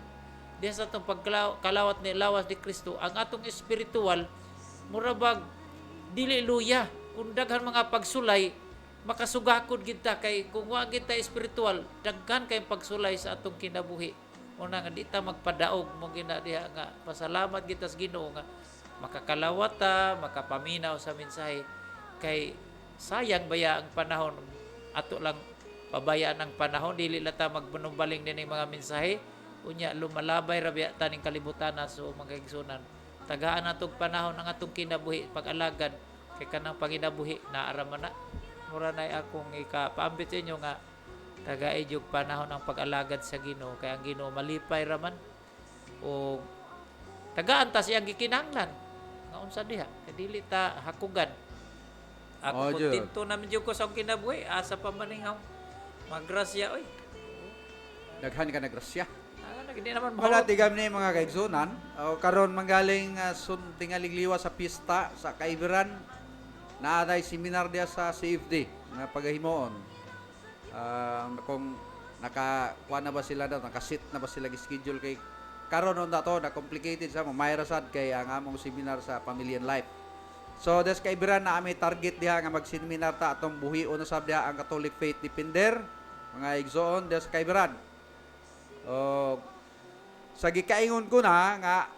diha sa itong pagkalawat ni lawas ni Kristo ang atong espiritual murabag dili luya kung daghan mga pagsulay makasugakod kita kay kung wa kita espiritual daghan kay pagsulay sa atong kinabuhi una nga di ta magpadaog mo gina diha nga pasalamat kita sa Ginoo nga makakalawat ta makapaminaw sa mensahe kay sayang baya ang panahon ato lang pabayaan ang panahon dili la ta magbanumbaling din mga mensahe unya lumalabay ra biya taning kalibutan na so magkaigsunan tagaan natong panahon ang atong kinabuhi pag-alagad kay kanang panginabuhi naara man na mura na akong ikapaambit sa inyo nga tagaay jug panahon ang pag-alagad sa Ginoo kay ang Ginoo malipay ra man o tagaan ta siyang gikinahanglan nga unsa diha kay dili ta hakugan ako kontento namin jud ko sa akong kinabuhi asa pa maningaw magrasya oy Daghan ka na grasya. Hindi naman Wala tigam ni mga kaigsunan. Karon manggaling tingaling liwa sa pista sa Kaibiran. Naaday seminar dia sa CFD nga pagahimoon. Kung nakakuha na ba sila daw, nakasit na ba sila schedule kay karon on to na complicated sa mo may rasad kay ang among seminar sa Family and Life. So des kaibiran na ami target diha nga mag-seminar ta atong buhion na sab diha ang Catholic Faith Defender mga igsoon des kaibiran. O sa gikaingon ko na nga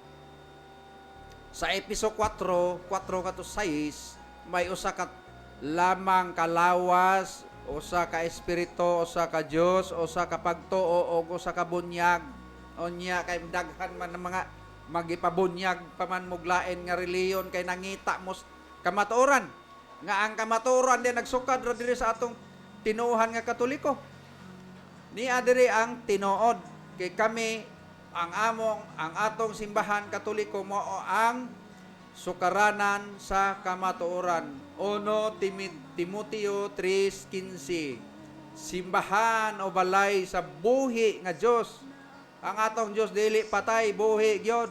sa episode 4 kato 6 may usa ka lamang kalawas, usa ka espiritu, usa ka Dios, usa ka pagtuo o usa ka bunyag. Onya kay daghan man ng mga magipabunyag paman muglain nga reliyon kay nangita mo kamatuoran nga ang kamatuoran din nagsukad ra diri sa atong tinuohan nga Katoliko. Niya diri ang tinuod kay kami ang atong simbahan Katoliko mo ang sukaranan sa kamatuoran. 1 Timoteo 3:15. Simbahan o balay sa buhi nga Dios. Ang atong Dios dili patay, buhi gyud.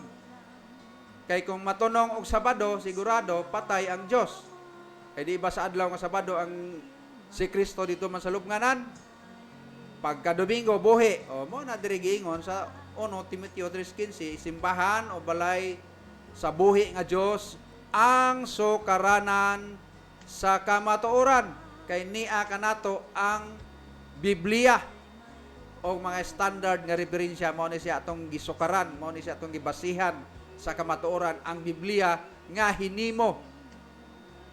Kay kung matunong og Sabado, sigurado patay ang Dios. Kay di ba sa adlaw nga Sabado ang si Kristo dito man sa lubnganan? Pagka Domingo buhi. O mo na diri giingon sa 1 Timoteo 3:15, simbahan o balay sa buhi nga Dios ang sukaranan sa kamatuoran. Kay niya kanato ang Biblia o mga standard nga referensya mao ni siya atong gisukaran, mao ni siya atong gibasihan sa kamatuoran ang Biblia nga hinimo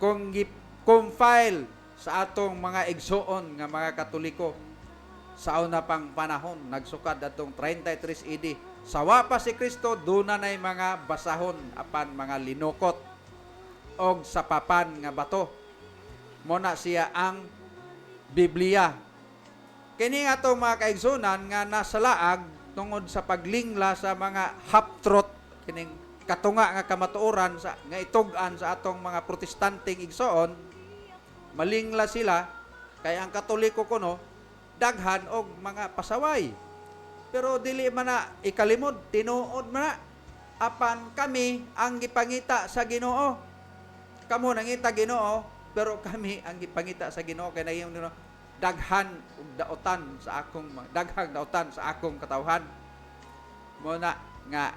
kung compile sa atong mga igsoon nga mga Katoliko sa una pang panahon nagsukad atong 33 AD. Sawa pa si Kristo duna nay mga basahon apan mga linukot og sapapan nga bato. Mo na siya ang Biblia. Kini nga itong mga kaigsunan nga nasa laag tungod sa paglingla sa mga half-truth, kining katunga nga kamatuoran sa, nga itug-an sa atong mga protestanteng igsoon, malingla sila, kay ang Katoliko kuno, daghan og mga pasaway. Pero dili man na ikalimod, tinuod man na, apan kami ang gipangita sa Ginoo. Kamo nangita Ginoo, pero kami ang gipangita sa Ginoo kay nahiyong daghang daotan sa akong katawhan. Muna nga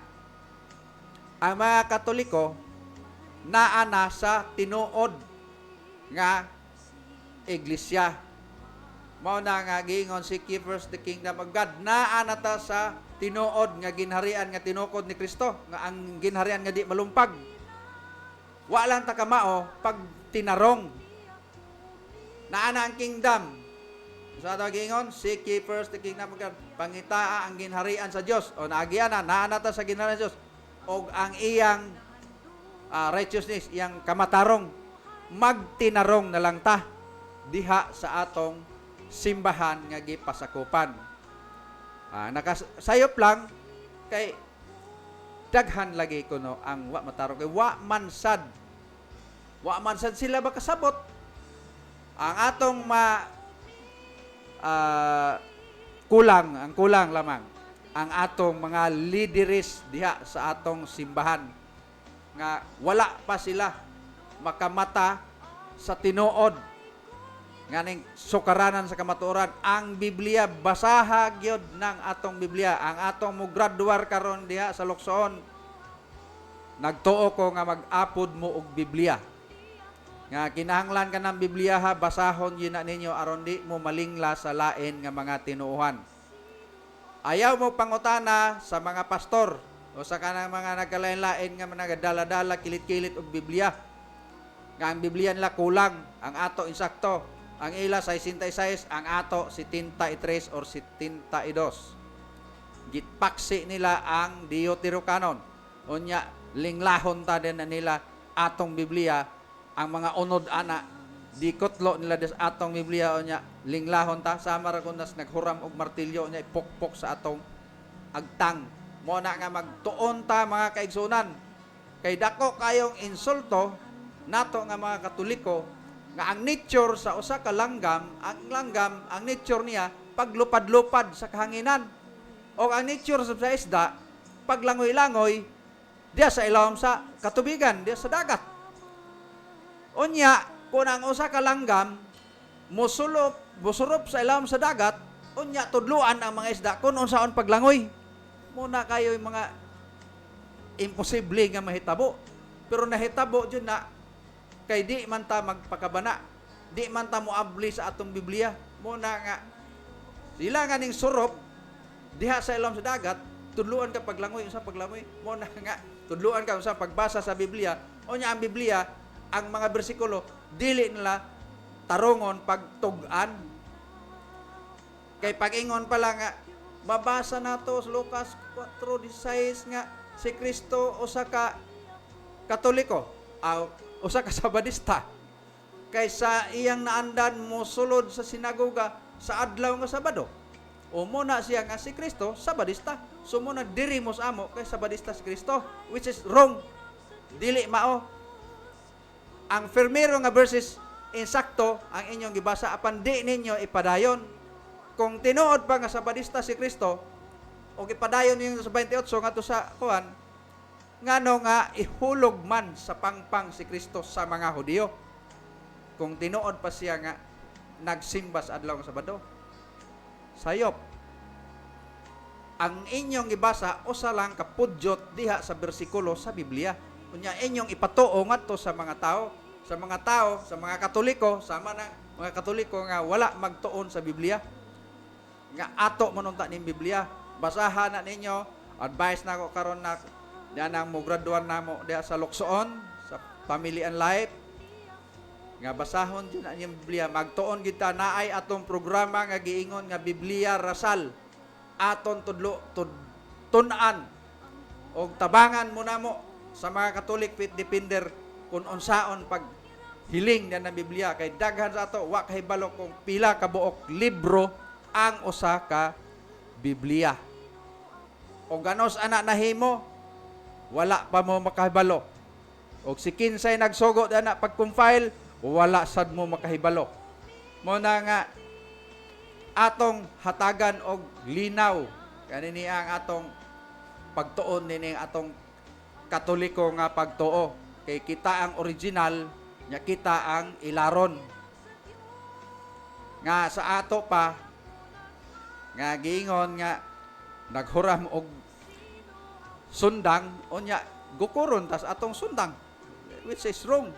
ang mga Katoliko naa na sa tinuod nga iglesia. Mao na nga giingon seek ye first the kingdom of God. Naa na ta sa tinuod nga ginharian nga tinukod ni Kristo, nga ang ginharian nga di malumpag. Wa lang ta kamao pag tinarong. Naa na ang kingdom. Sa ato gingon, seek ye first the kingdom of God. Pangitaa ang ginharian sa Dios. O naagian na, naanata sa ginharian sa Dios. O ang iyang righteousness, iyang kamatarong, magtinarong na lang ta diha sa atong simbahan nga gipasakupan. Nakasayop lang kay daghan lagi kuno ang wa matarong kay wa mansad sila ba kasabot ang atong kulang lamang ang atong mga leaderes diha sa atong simbahan nga wala pa sila makamata sa tinuod nganing sukaranan sa kamatuoran. Ang Biblia basaha gyud ng atong Biblia. Ang atong mo graduar karon diha sa Luksoon, nagtuo ko nga mag-apod mo og Biblia. Nga kinahanglan ka ng Biblia ha, basahon yun na ninyo aron di mo malingla sa lain nga mga tinuuhan. Ayaw mo pangutana sa mga pastor o sa kanang mga nagkalain-lain nga nagadala-dala kilit-kilit og Biblia. Nga ang Biblia nila kulang, ang ato insakto. Ang ila 66, ang ato 73 or 72. Gitpaksi nila ang Deuterocanon. Unya, linglahon ta din na nila atong Biblia. Ang mga unod ana, dikotlo nila des atong Biblia. Unya, linglahon ta. Sama ra kunas naghuram og martilyo. Unya, ipokpok sa atong agtang. Muna nga magtuon ta mga kaigsunan. Kay dako kayong insulto nato nga mga Katoliko nga ang nature sa usa ka langgam, ang nature niya paglupad-lupad sa kahanginan. O ang nature sa isda paglangoy-langoy diya sa ilawom sa katubigan, diya sa dagat. Unya, kung ang usa ka langgam musurop sa ilawom sa dagat, unya tudluan ang mga isda kung unsaon paglangoy. Muna kayo yung mga imposible nga mahitabo. Pero nahitabo dyan na kay di man ta magpakabana, di man ta moabli sa atong Biblia. Muna nga sila nga ning surop diha sa ilom sa dagat, tudluan ka paglangoy usa paglangoy. Muna nga tudluan ka usa pagbasa sa Biblia. Unya ang Biblia, ang mga bersikulo dili nila tarongon pagtug-an. Kay pag-ingon pala nga mabasa nato sa Lucas 4:16 nga si Kristo usa ka Katoliko, usa ka Sabadista. Kaysa iyang naandan mo sulod sa sinagoga sa adlaw nga Sabado. O muna siya nga si Kristo Sabadista. So muna diri mo sa amo kay Sabadista si Kristo, which is wrong. Dili mao. Ang firmero nga verses insakto ang inyong gibasa apan di ninyo ipadayon. Kung tinuod pa nga Sabadista si Kristo o ipadayon ninyo sa 28 nga to sa kuan, ngano nga ihulog man sa pangpang si Kristo sa mga Hudiyo. Kung tinuod pa siya nga nagsimba sa adlaw nga Sabado. Sayop. Ang inyong ibasa usa lang kapudyot diha sa bersikulo sa Biblia. Kunya inyong ipatuo ngadto sa mga tao, sa mga Katoliko, sama na mga Katoliko nga wala magtuon sa Biblia. Nga ato manunta ning Biblia, basahan na ninyo, advice na ko karon na diyan ang mo graduan namo diha sa Luksoon sa Family and Life. Nga basahon din ang inyong Biblia, magtuon kita naay atong programa nga giingon nga Biblia Rasal. Aton tunan og tabangan mo namo sa mga Catholic faith defender kung unsaon pag hiling na ng Biblia kay daghan sa ato wa kahibalo kung pila ka buok libro ang usa ka Biblia. O ganos ana nahimo wala pa mo makahibalo. Og si kinsay nagsugo na pag-compile wala sad mo makahibalo. Mo na nga atong hatagan og linaw kanini ang atong pagtuon nini atong Katoliko nga pagtuo kay kita ang original nya kita ang ilaron nga sa ato pa nga giingon nga naghuram og sundang unya gukuron tas atong sundang which is wrong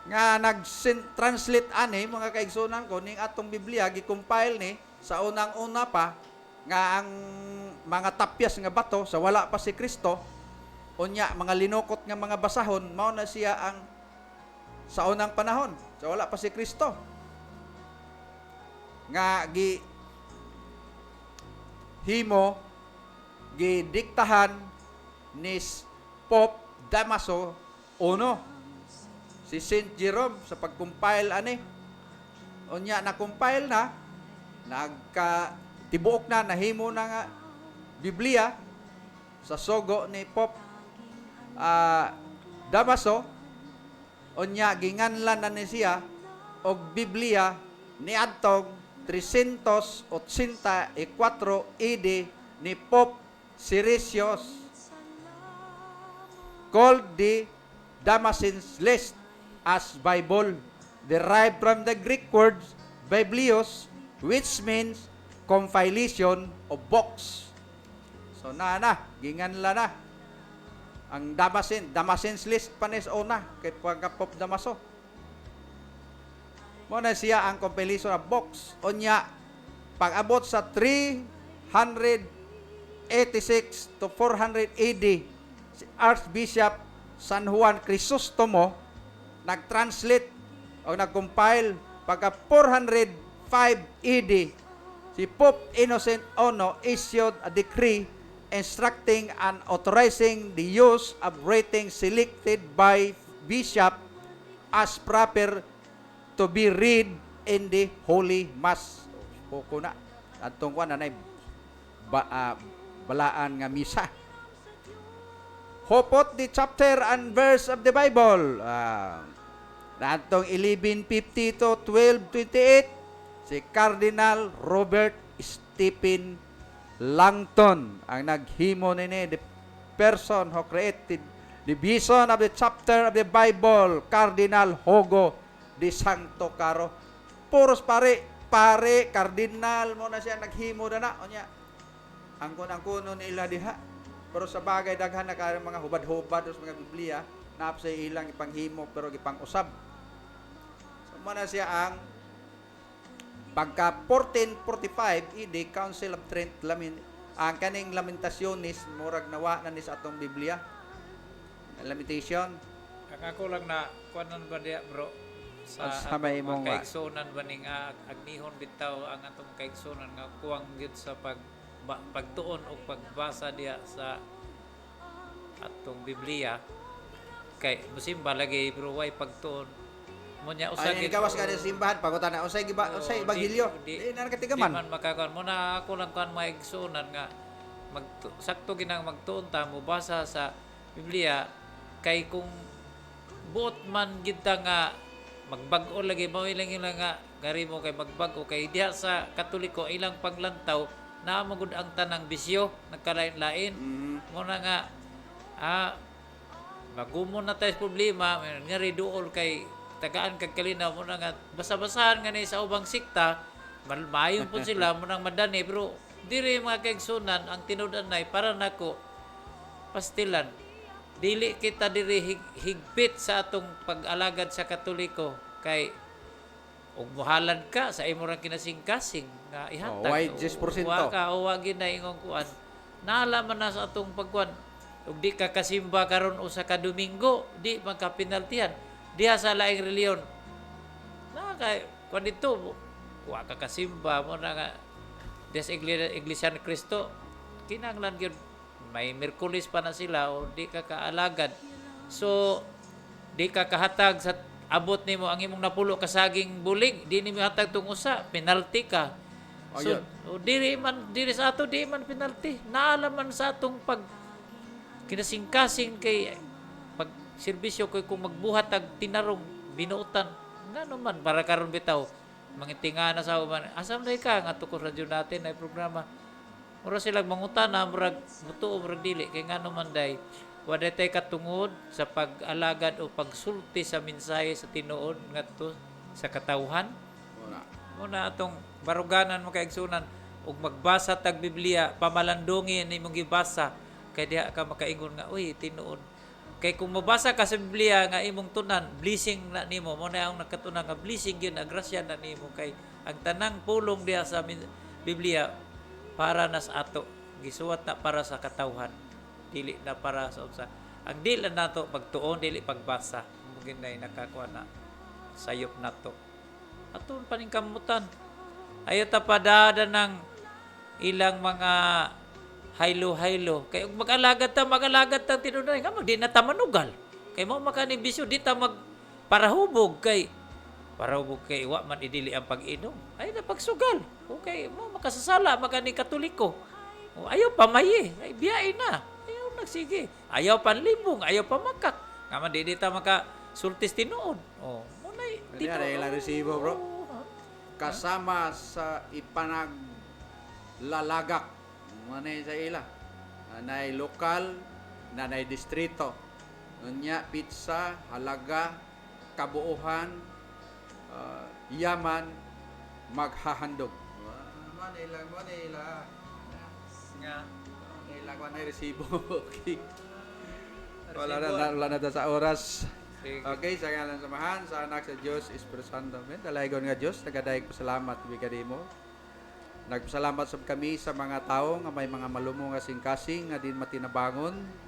nga nag-translate ani mga kaigsunan ko ning atong Biblia gi-compile ni sa unang-una pa nga ang mga tapyas nga bato sa wala pa si Kristo unya mga linukot nga mga basahon mao na siya ang sa unang panahon sa wala pa si Kristo nga himo gidiktahan ni Pope Damaso I. Si Saint Jerome sa pag-compile ani unya na-compile na tibuok na nahimo na nga Biblia sa sugo ni Pope Damaso unya ginganlan na ni siya og Biblia niadtong 384 AD ni Pope Siricius called the Damascene's List as Bible, derived from the Greek word Biblios, which means compilation of books. So ginganla na ang Damascene's List panis una kay Pop Damaso. Mo na siya ang compilation of books. Unya pag-abot sa 386 to 400 AD si Archbishop San Juan Crisostomo nag-translate o nag-compile pagka 405 AD si Pope Innocent I issued a decree instructing and authorizing the use of writings selected by bishop as proper to be read in the Holy Mass. Poko na atong kuan nanay balaan nga misa. Hopot the chapter and verse of the Bible. Natong 1150 to 1228 si Cardinal Robert Stephen Langton ang naghimo nini the person who created the vision of the chapter of the Bible, Cardinal Hugo de Santo Caro. Puros pare cardinal mo na siya naghimo na unya ang kuno nila diha Pero sa bagay daghan na kay mga hubad-hubad sa mga Biblia, naap sa ilang ipanghimo pero gipang-usab. So muna siya ang pagka 1445 ED Council of Trent ang kaning Lamentationis murag nawa na ni sa atong Biblia. Lamentation. Ang ako lang na kuanan ba diya bro Sa may mga mong kaigsunan ba ning agnihon bitaw ang atong kaigsunan nga kuwang gyud sa pagtuon o pagbasa diya sa atong Biblia kay musimba lagi bro way pagtuon mo nya usa ay gawas ka sa simbahan pagutan na usay ebanghelyo. Di na nakatigaman. Di man makakuan mo na ako lang kuan mga igsunan nga sakto ginang magtuon ta mo basa sa Biblia kay kung buot man kita nga magbag-o lagi mo ilang nga gari mo kay magbag-o kay diha sa Katoliko ilang paglantaw na magud ang tanang bisyo nagkalain-lain mo na nga magumon na tayo sa problema nga riduol kay tagaan kag kalinaw mo na nga basa-basahan nga ni sa ubang sikta maayon po sila mo nang madani pero diri mga kaigsunan ang tinud-an nay para nako pastilan dili kita diri higpit sa atong pag-alagad sa Katoliko kay ug muhalad ka sa imo ra kinasing-kasing nga ihatag why 10%? wa ka o wagi na ingong kuan naala man na sa atong pagkuan ug di ka kasimba karon usa ka Domingo di magkapinaltihan diha sa laing reliyon na kay kuan dito wa ka kasimba mo na nga diha sa Iglesia ni Cristo kinahanglan gyud may Miyerkules pa na sila o di ka kaalagad. So, di ka kahatag sa abot nimo ang imong napulo ka saging bulig, di nimo hatag tung usa, penalty ka. So, diri sa ato di man penalty. Naala man sa atong pag kinasing-kasing kay pag serbisyo kay kung magbuhat tag tinarong binuutan. Ngano man para karon bitaw mangitinga na sa uban. Asam day ka nga tukos radyo natin ay programa. Mura silang mangutana, murag mutuo, murag dili. Kaya nga naman day, waday tayo katungod sa pag-alagad o pagsulti sa mensahe sa tinuod nga to sa katawhan. Muna atong baruganan mo kaigsunan ug magbasa tag Biblia, pamalandungin nimong gibasa kay diha ka makaingon nga, uy, tinuod. Kay kung mabasa ka sa Biblia nga imong tunan, blessing na nimo. Mo na ang nakatunan nga blessing yun, grasya na nimo kay ang tanang pulong diha sa Biblia para nas ato gisuwat na para sa katawhan dili na para sa unsa ang dili nato pagtuon dili pagbasa mugin nay nakakuha na sayop nato aton paningkamutan ayo ta padada ng ilang mga haylo kay ug mag-alagad ta tinunay nga di na ta manugal kay mo makani bisyo di ta mag parahubog kay wa man idili ang pag-inom ay na pagsugal okay mo makasasala makani Katoliko ayaw pa mayi ay biyain na ayaw nagsige ayaw panlimbong ayaw pa makak nga man di ta maka sultis tinuod mo nay Diya ilang resibo bro. Kasama sa ipanaglalagak manay sa ila. Nanay lokal, nanay distrito. Unya pizza, halaga, kabuuhan, yaman, maghahandog. Manila. nga Manila resibo. Okay. Wala na sa oras. Okay, sa ngalan samahan, sa anak sa Diyos, Espiritu Santo. Dalaygon nga Diyos, nagadayag pasalamat, bigadi mo. Nagpasalamat sab kami sa mga tao nga may mga malumo nga singkasing nga din matinabangon.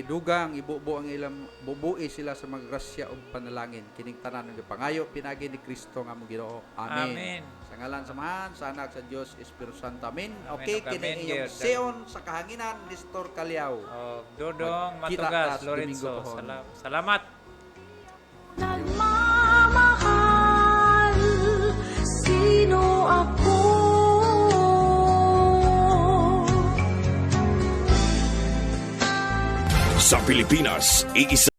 Dugang ibubo ang ilang bubuhi sila sa mga grasya ug panalangin. Kining tanan ng pangayo pinagi ni Kristo nga among Ginoo. Amen. Sa ngalan samahan, sa anak sa Diyos, Espiritu Santo. Amen. Okay, kini iyong Sion sa kahanginan, Nestor Calyaw. Dodong Magkita Matugas tas Lorenzo Domingo pohon. salamat Nagmamahal, sino ako? Sa Pilipinas, iisa